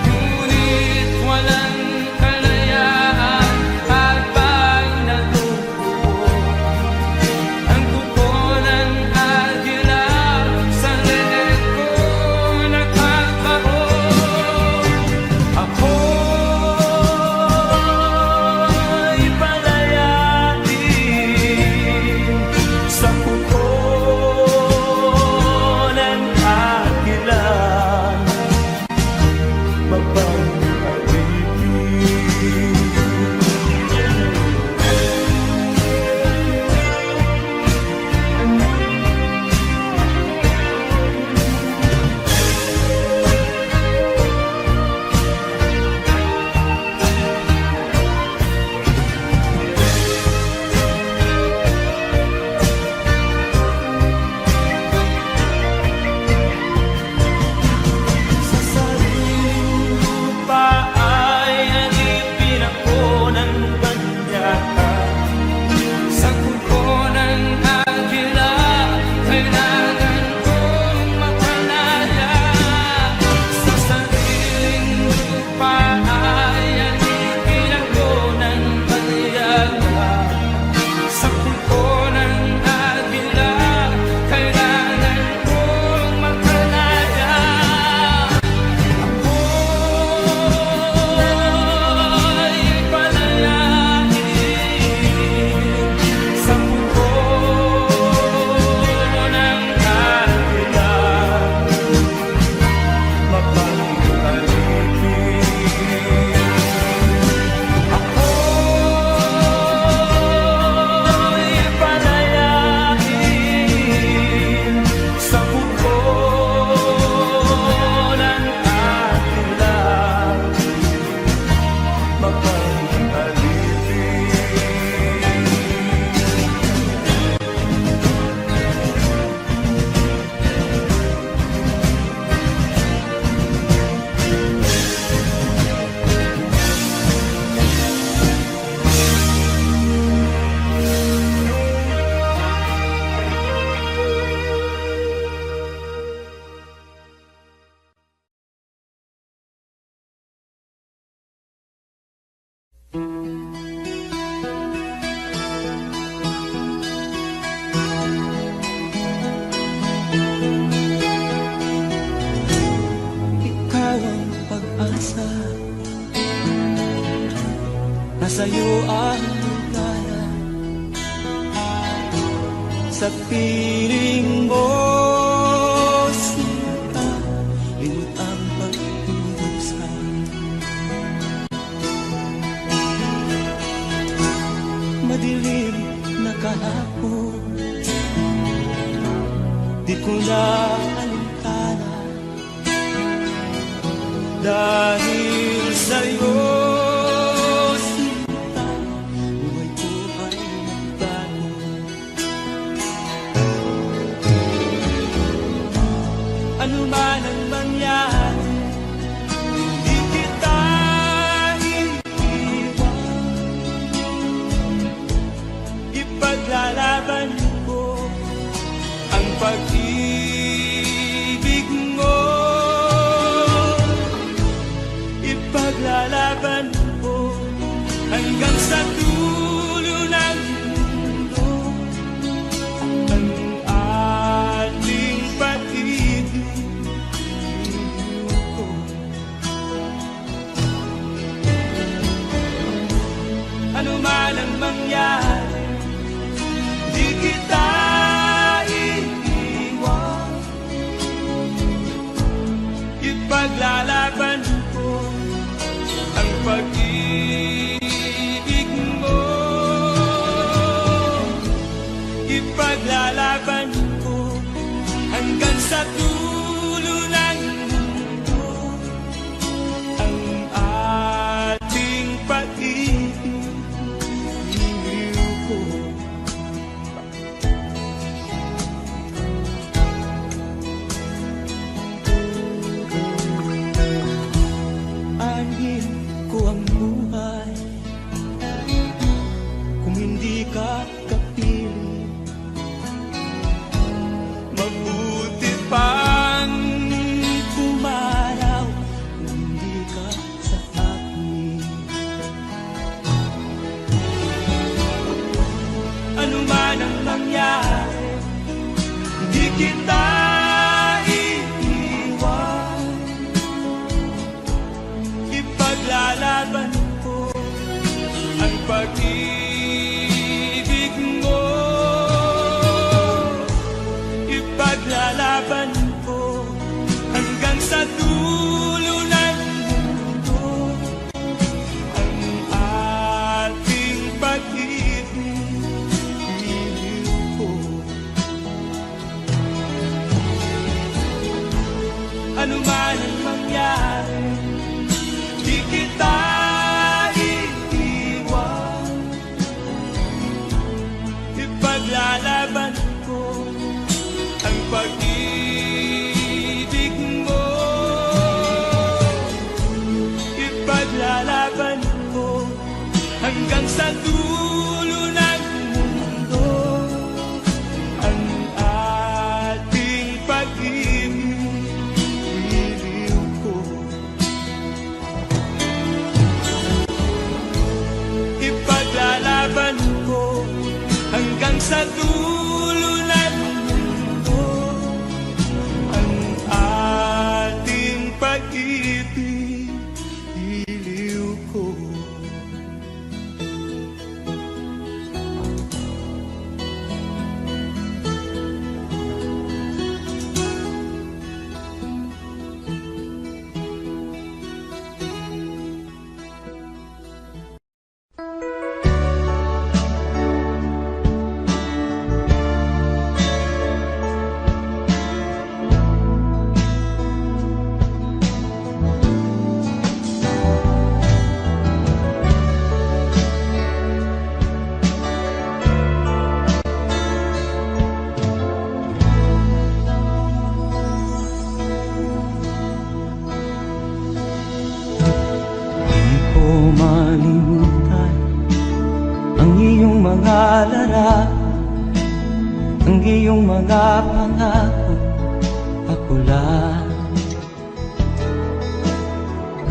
Ngunit walang kalayaan habang natutupo ang kuko ng agila sa leeg ko nakabaon. Ako'y palayain sa kuko ng agila, sa sariling lupa ay alipin ako ng banyaka. Sa kuko ng agila, kailangan kong makalaya. Sa sariling lupa ay alipin ako ng banyaka. Sa kuko ng agila, kailangan kong makalaya. Ako'y palayain sa kuko ng agila, mapag-alipin. Ako'y palayain sa kuko ng agila, ikaw ang pag-asa, nasa'yo ang ligaya. Sa piling mo, sinta, limot ang pag-iusa. Madilim na kahapon, di ko na alintana. Dahil sa'yo, sinta, buhay ko ay nagbago. Ano man ang mangyari, di kita iiwan. Ipaglalaban ko ang pag-ibig mo. Ipaglalaban ko hanggang sa dulo ng mundo ang ating pag-ibig ko. Ano man ang mangyari, di kita iiwan. Ipaglalaban ko ang pag-ibig mo. Ipaglalaban ko hanggang sa dulo ng mundo ang ating pag-ibig ko. Anhin ko ang buhay kung hindi ka kapiling. Mabuti pa kita iiwan. Ipaglalaban ko ang pag-ibig mo. Ipaglalaban ko hanggang sa dulo ng mundo ang ating pag-ibig. Iliw ko. Ano man ang mangyari, di kita iiwan. Ipaglalaban ko ang pag-ibig mo. Ipaglalaban ko hanggang sa dulo ng mundo ang ating pag-ibig. Iliw ko. Ipaglalaban ko hanggang sa dulo ng mundo ang ating pag-ibig. Iliw ko. Di ko malimutan ang iyong mga larawan, ang iyong mga pangako, ako lang.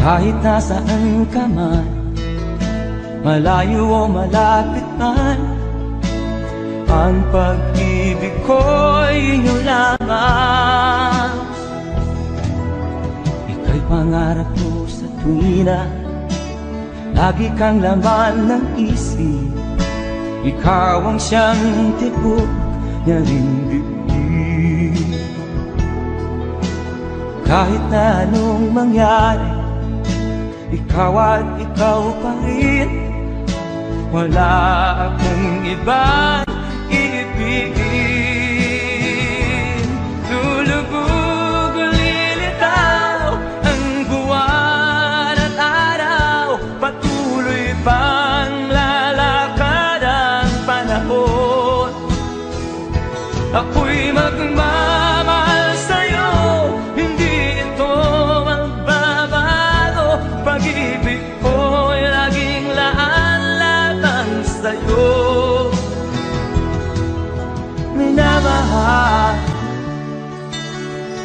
Kahit nasaan ka man, malayo o malapit man, ang pag-ibig ko'y inyo lamang. Ika'y pangarap ko sa tuwina, lagi kang laman ng isip. Ikaw ang siyang tibok niya ring dibdib. Kahit na anong mangyari, ikaw at ikaw pa rin. Wala akong ibang iibigin. Lulubog o lilitaw ang buwan at araw, patuloy pang lalakad ang panahon. Ako'y magmamahal sa'yo, hindi ito magbabago. Pag-ibig ko'y laging laan-laan sa'yo. Minamahal,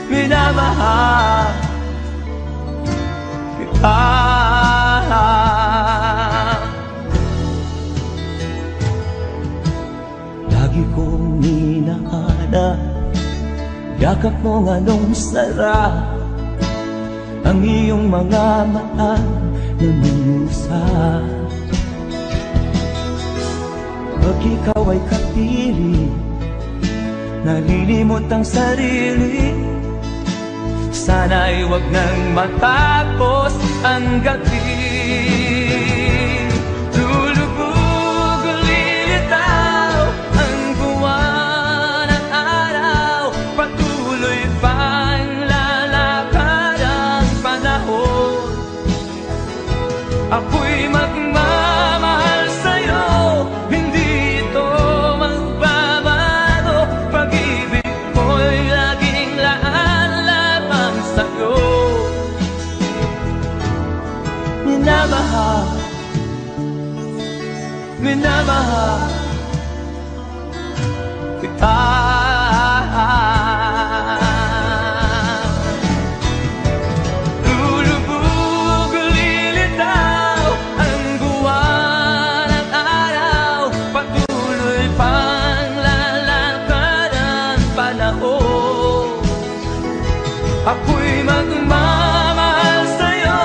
minamahal kita. Lagi kong inahanap yakap mo nga nung sarap, ang iyong mga mata namimusap. Pag ikaw ay kapiling, nalilimot ang sarili. Sana'y wag nang matapos ang gabi. Lulubog o lilitaw ang buwan at araw, patuloy pang lalakad ang panahon. Ako'y magmamahal sa'yo, hindi ito magbabago. Pag-ibig ko'y laging laan lamang sa'yo. Minamahal, minamahal kita. Lulubog o lilitaw ang buwan at araw, patuloy pang lalakad ang panahon. ako'y magmamahal sa'yo.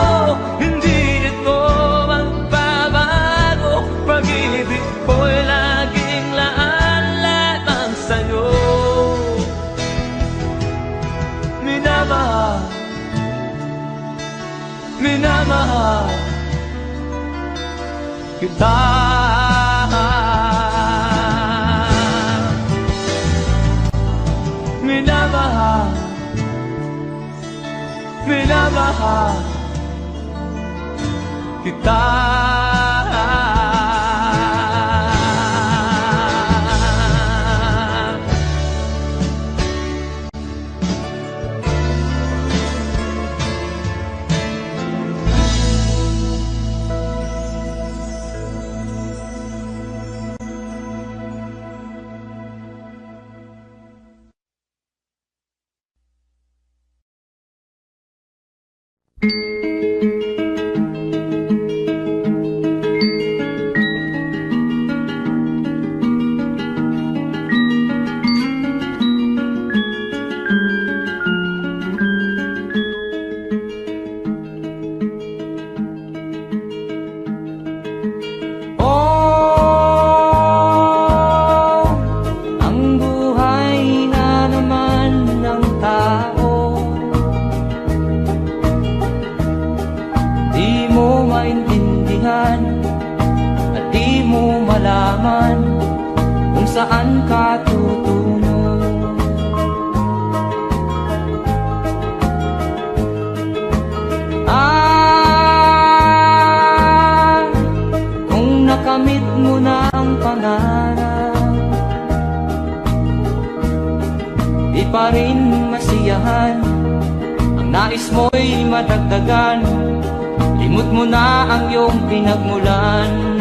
Hindi ito magbabago, pag-ibig ko'y laging laan sa'yo. Minamahal, minamahal kita. Minamahal, minamahal kita. At di mo malaman kung saan ka tutungo. Kung nakamit mo na ang pangarap, di pa rin masiyahan ang nais mo'y madagdagan. Limot mo na ang iyong pinagmulan.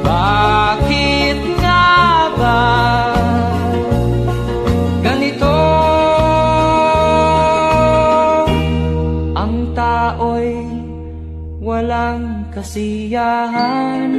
Bakit nga ba ganito? Ang tao'y walang kasiyahan.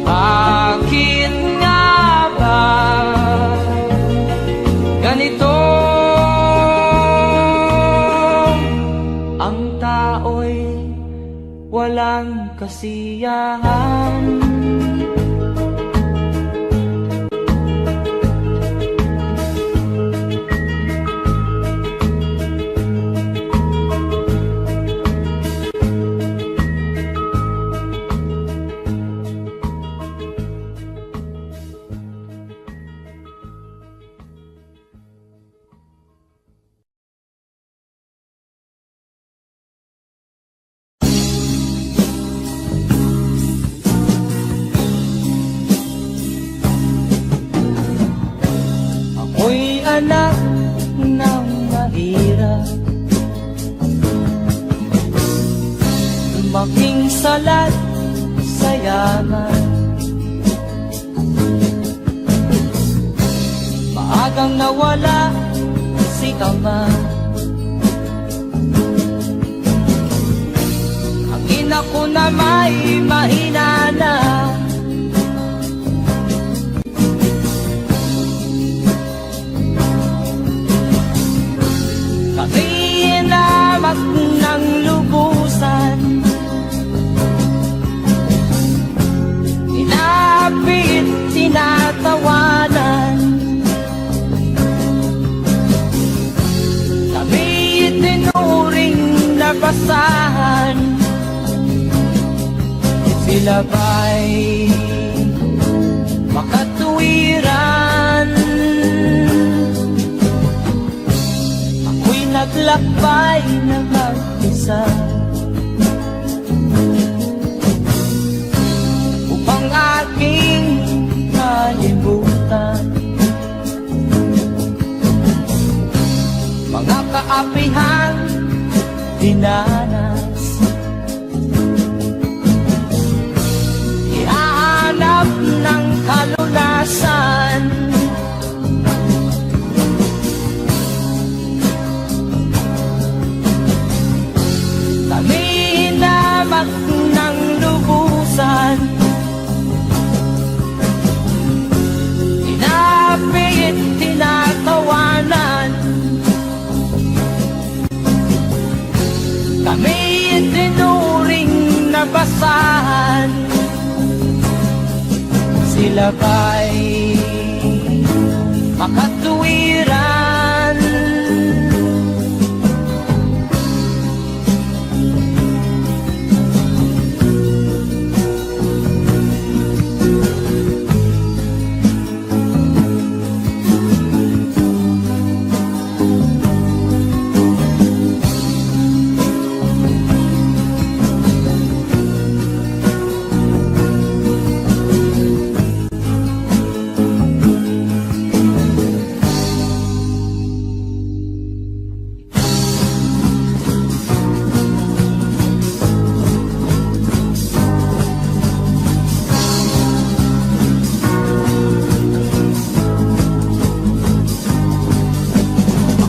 Bakit nga ba ganito? Ang tao'y walang kasiyahan. Ako'y anak ng mahirap, lumaking salat sa yaman. Maagang nawala si ama, ang ina ko na may mahina na. Kami namak ng lubos Sila ba'y makatuwiran? Ako'y naglakbay na mag-isa upang aking kalimutan mga kaapihang dinanas. Ihahanap ng kalunasan kami hinamak ng lubusan, tinapit, tinatawanan, kami tinuring na basahan. Sila ba'y makatuwiran?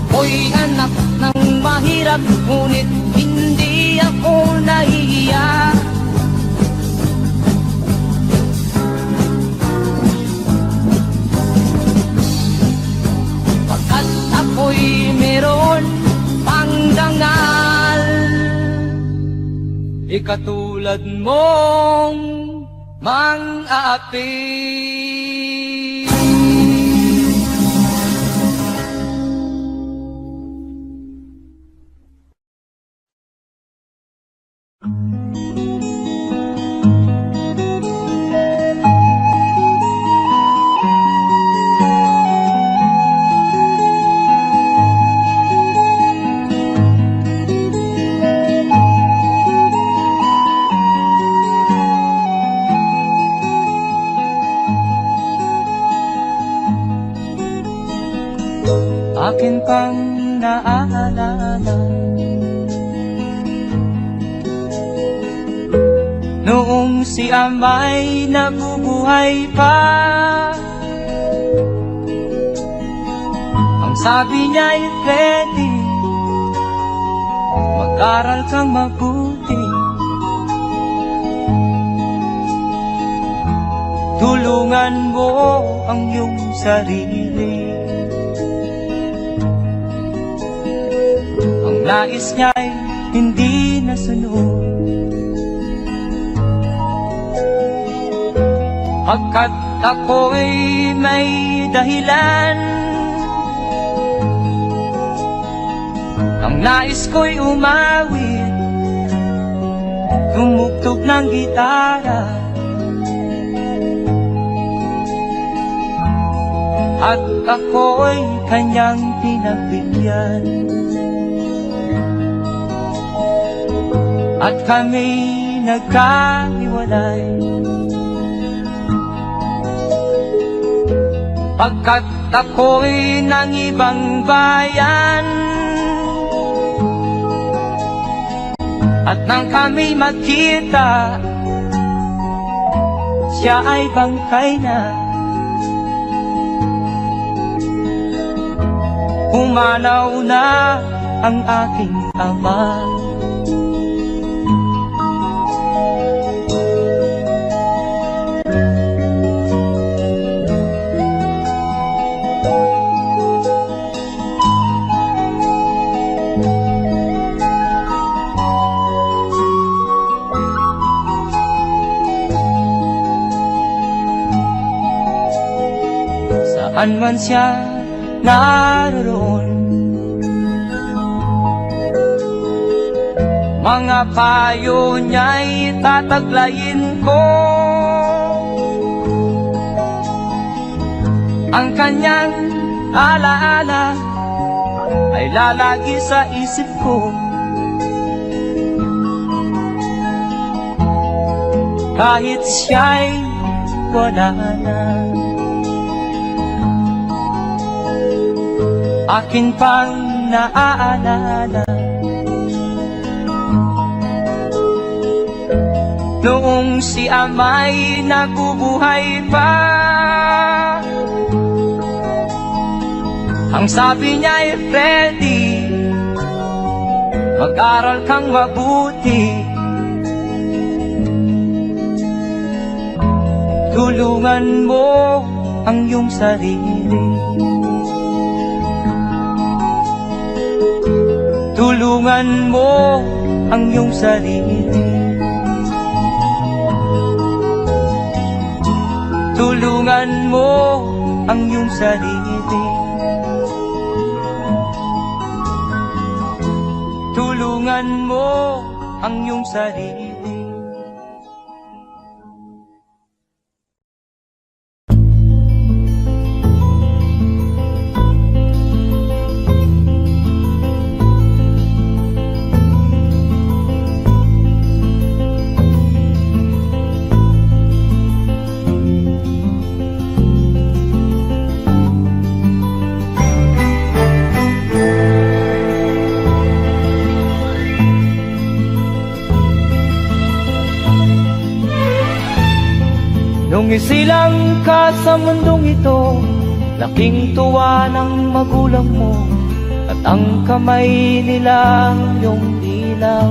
Ako'y anak ng mahirap, ngunit hindi ako nahihiya. Pagkat ako'y meron pang dangal, ikatulad mong mang-aapi. Akin pang naaalala noong si ama'y nabubuhay pa, ang sabi niya'y Betty, mag-aral kang mabuti, tulungan mo ang iyong sarili. Ang nais niya'y hindi nasunod, pagkat ako'y may dahilan. Ang nais ko'y umawit, tumugtog ng gitara, at ako'y kanyang pinagbigyan. At kami nagkahiwalay, pagkat ako'y ng ibang bayan. At nang kami magkita, siya ay bangkay na. Pumanaw na ang aking ama. Saan man siya naroon, Mga payo niya'y tataglayin ko. Ang kanyang alaala ay lalagi sa isip ko. Kahit siya'y wala na, akin pang naaalala noong si ama'y nabubuhay pa. Ang sabi niya'y Freddy, mag-aral kang mabuti, tulungan mo ang iyong sarili, tulungan mo ang iyong sarili, tulungan mo ang iyong sarili, tulungan mo ang iyong sarili. Nung isilang ka sa mundong ito, laking tuwa ng magulang mo, at ang kamay nila ang iyong ilaw.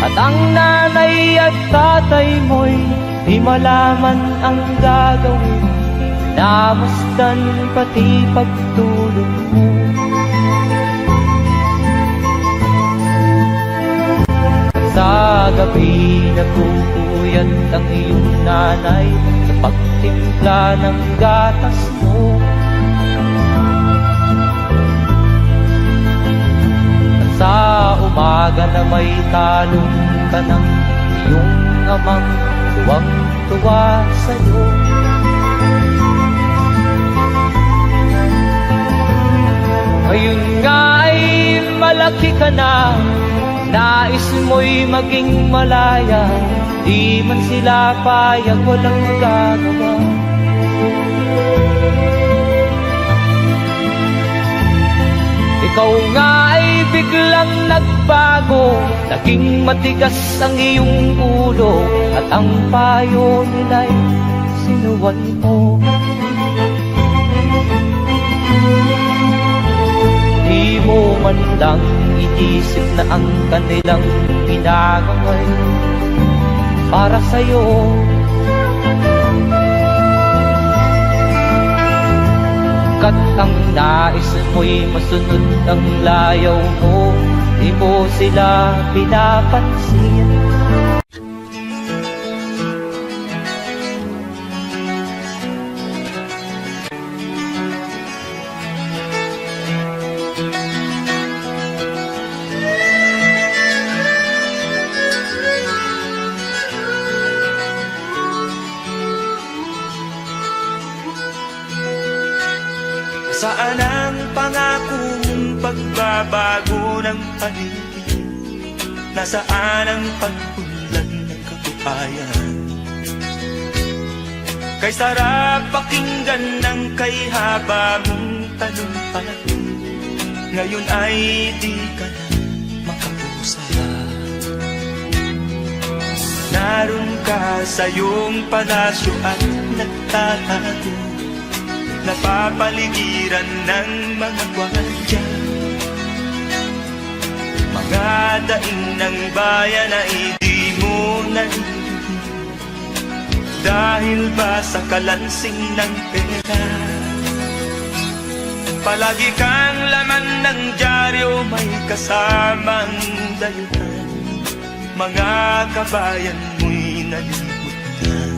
At ang nanay at tatay mo'y di malaman ang gagawin, namasdan pati pagtulog mo. Sa gabi nagpupuyat ang iyong nanay sa pagtimpla ng gatas mo. At sa umaga na may talong ka ng iyong amang tuwang-tuwa sa'yo. Ngayon nga ay malaki ka na, nais mo'y maging malaya, di man sila payag, walang magagawa. Ikaw nga ay biglang nagbago, naging matigas ang iyong ulo, at ang payo nila'y sinuway mo. Di mo man lang iisip na ang kanilang ginagawa'y para sa'yo. Kat ang nais mo'y masunod ang layaw mo, di mo sila pinapansin. Saan ang pangako mong pagbabago ng paligid? Nasaan ang pagpunlan ng kabuhayan? Kay sarap pakinggan ng kay haba mong talumpati, ngayon ay di ka na makapusa. Naroon ka sa iyong palasyo at nagtatago, napapaligiran ng mga gwardiya. Mga daing ng bayan na hindi mo narinig, dahil ba sa kalansing ng pera? Palagi kang laman ng dyaryo, may kasamang dayuhan, mga kabayan mo'y nalimutan.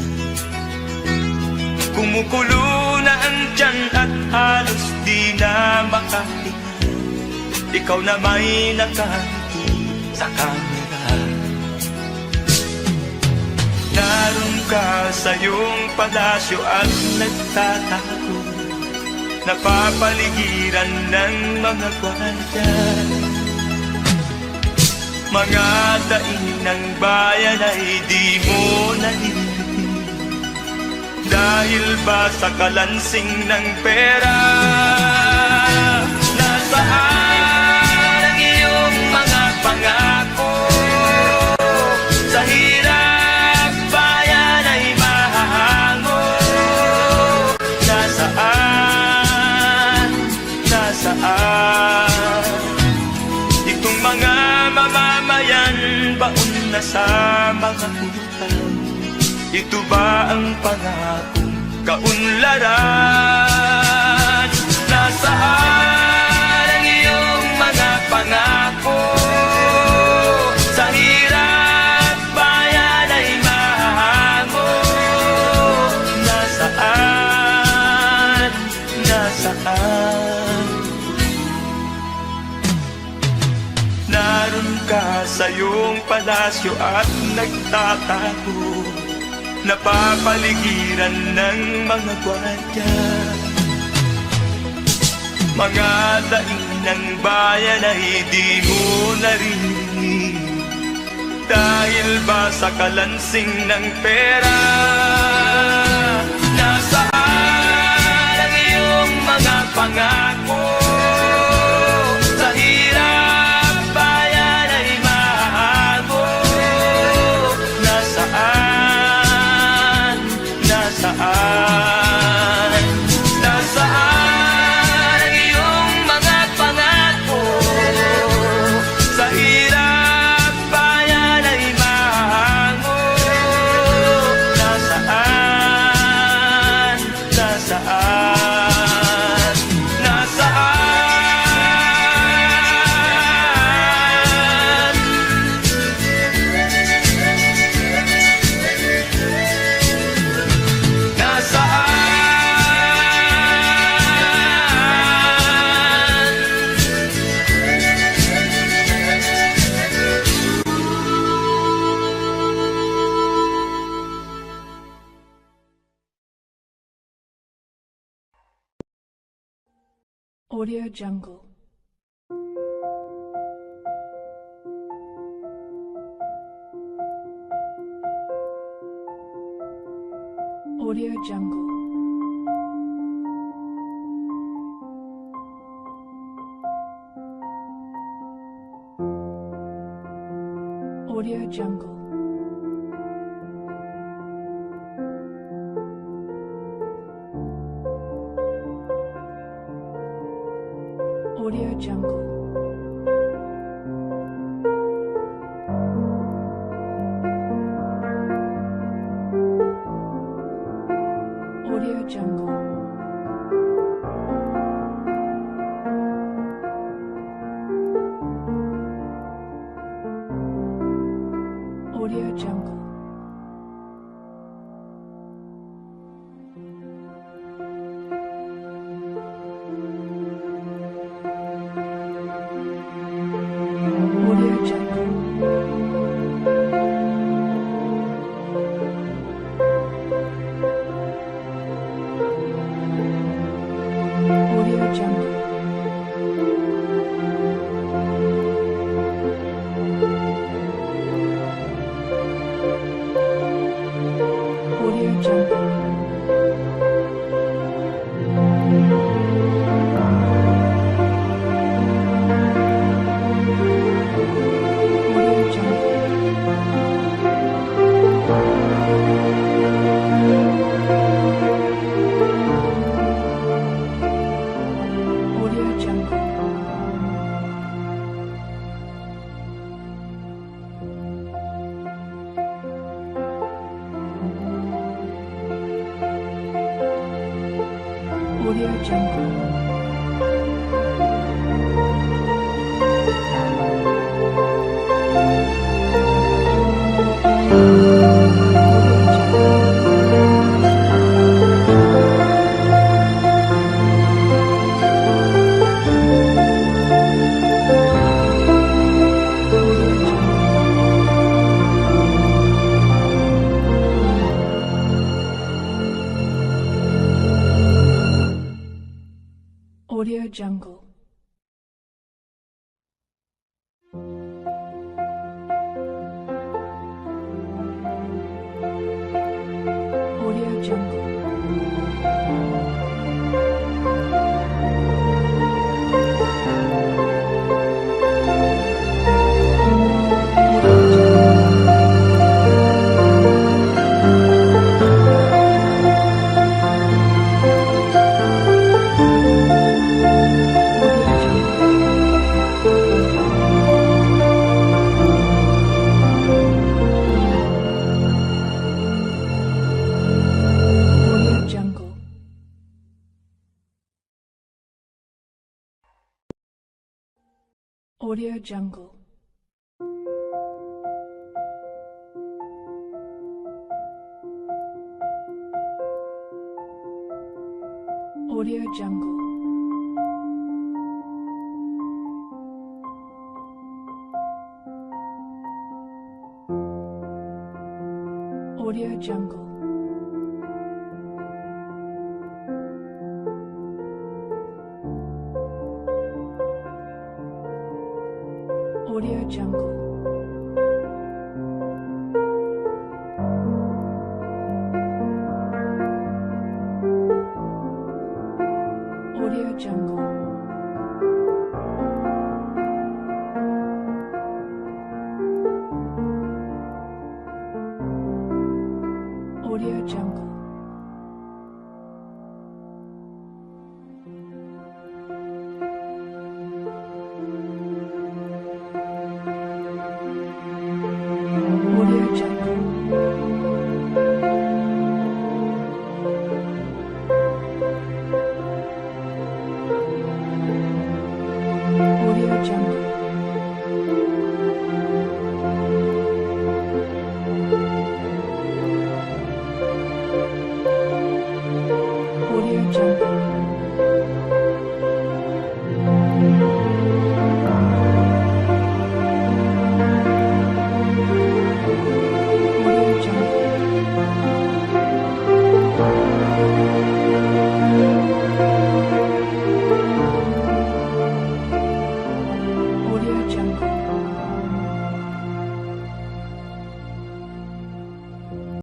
Kumukulo na ang tiyan at halos di na ikaw na may nakangiti sa kanila. Naroon ka sa iyong palasyo at nagtatago, napapaligiran ng mga gwardiya. Mga daing ng bayan ay di mo naririnig, dahil ba sa kalansing ng pera? Nasaan ang iyong mga pangako? Sa hirap bayan ay mahahango. Nasaan? Nasaan? Itong mga mamamayan, baon na sa mga utang. Ito ba ang pangakong kaunlaran? Nasaan ang iyong mga pangako? Sa hirap bayan ay mahango. Nasaan? Nasaan? Naroon ka sa iyong palasyo at nagtatago, napapaligiran ng mga gwardiya. Mga daing ng bayan ay di mo naririnig, dahil ba sa kalansing ng pera? Nasaan ang iyong mga pangako? Sa hirap bayan ay mahago. Nasaan? Nasaan? Nasaan ang iyong mga pangako? Sa hirap bayan ay mahango. Nasaan? Nasaan? Nasaan? Audio Jungle. Audio Jungle. Audio Jungle. Audio Jungle. Audio Jungle. Audio Jungle. Audio Jungle. Audio Jungle. Audio Jungle. Audio Jungle. Audio Jungle. Audio Jungle. Audio Jungle. Audio Jungle. Audio Jungle. Audio Jungle. Audio Jungle. Audio Jungle. Audio Jungle. Audio Jungle. Audio Jungle. Audio Jungle. Audio Jungle.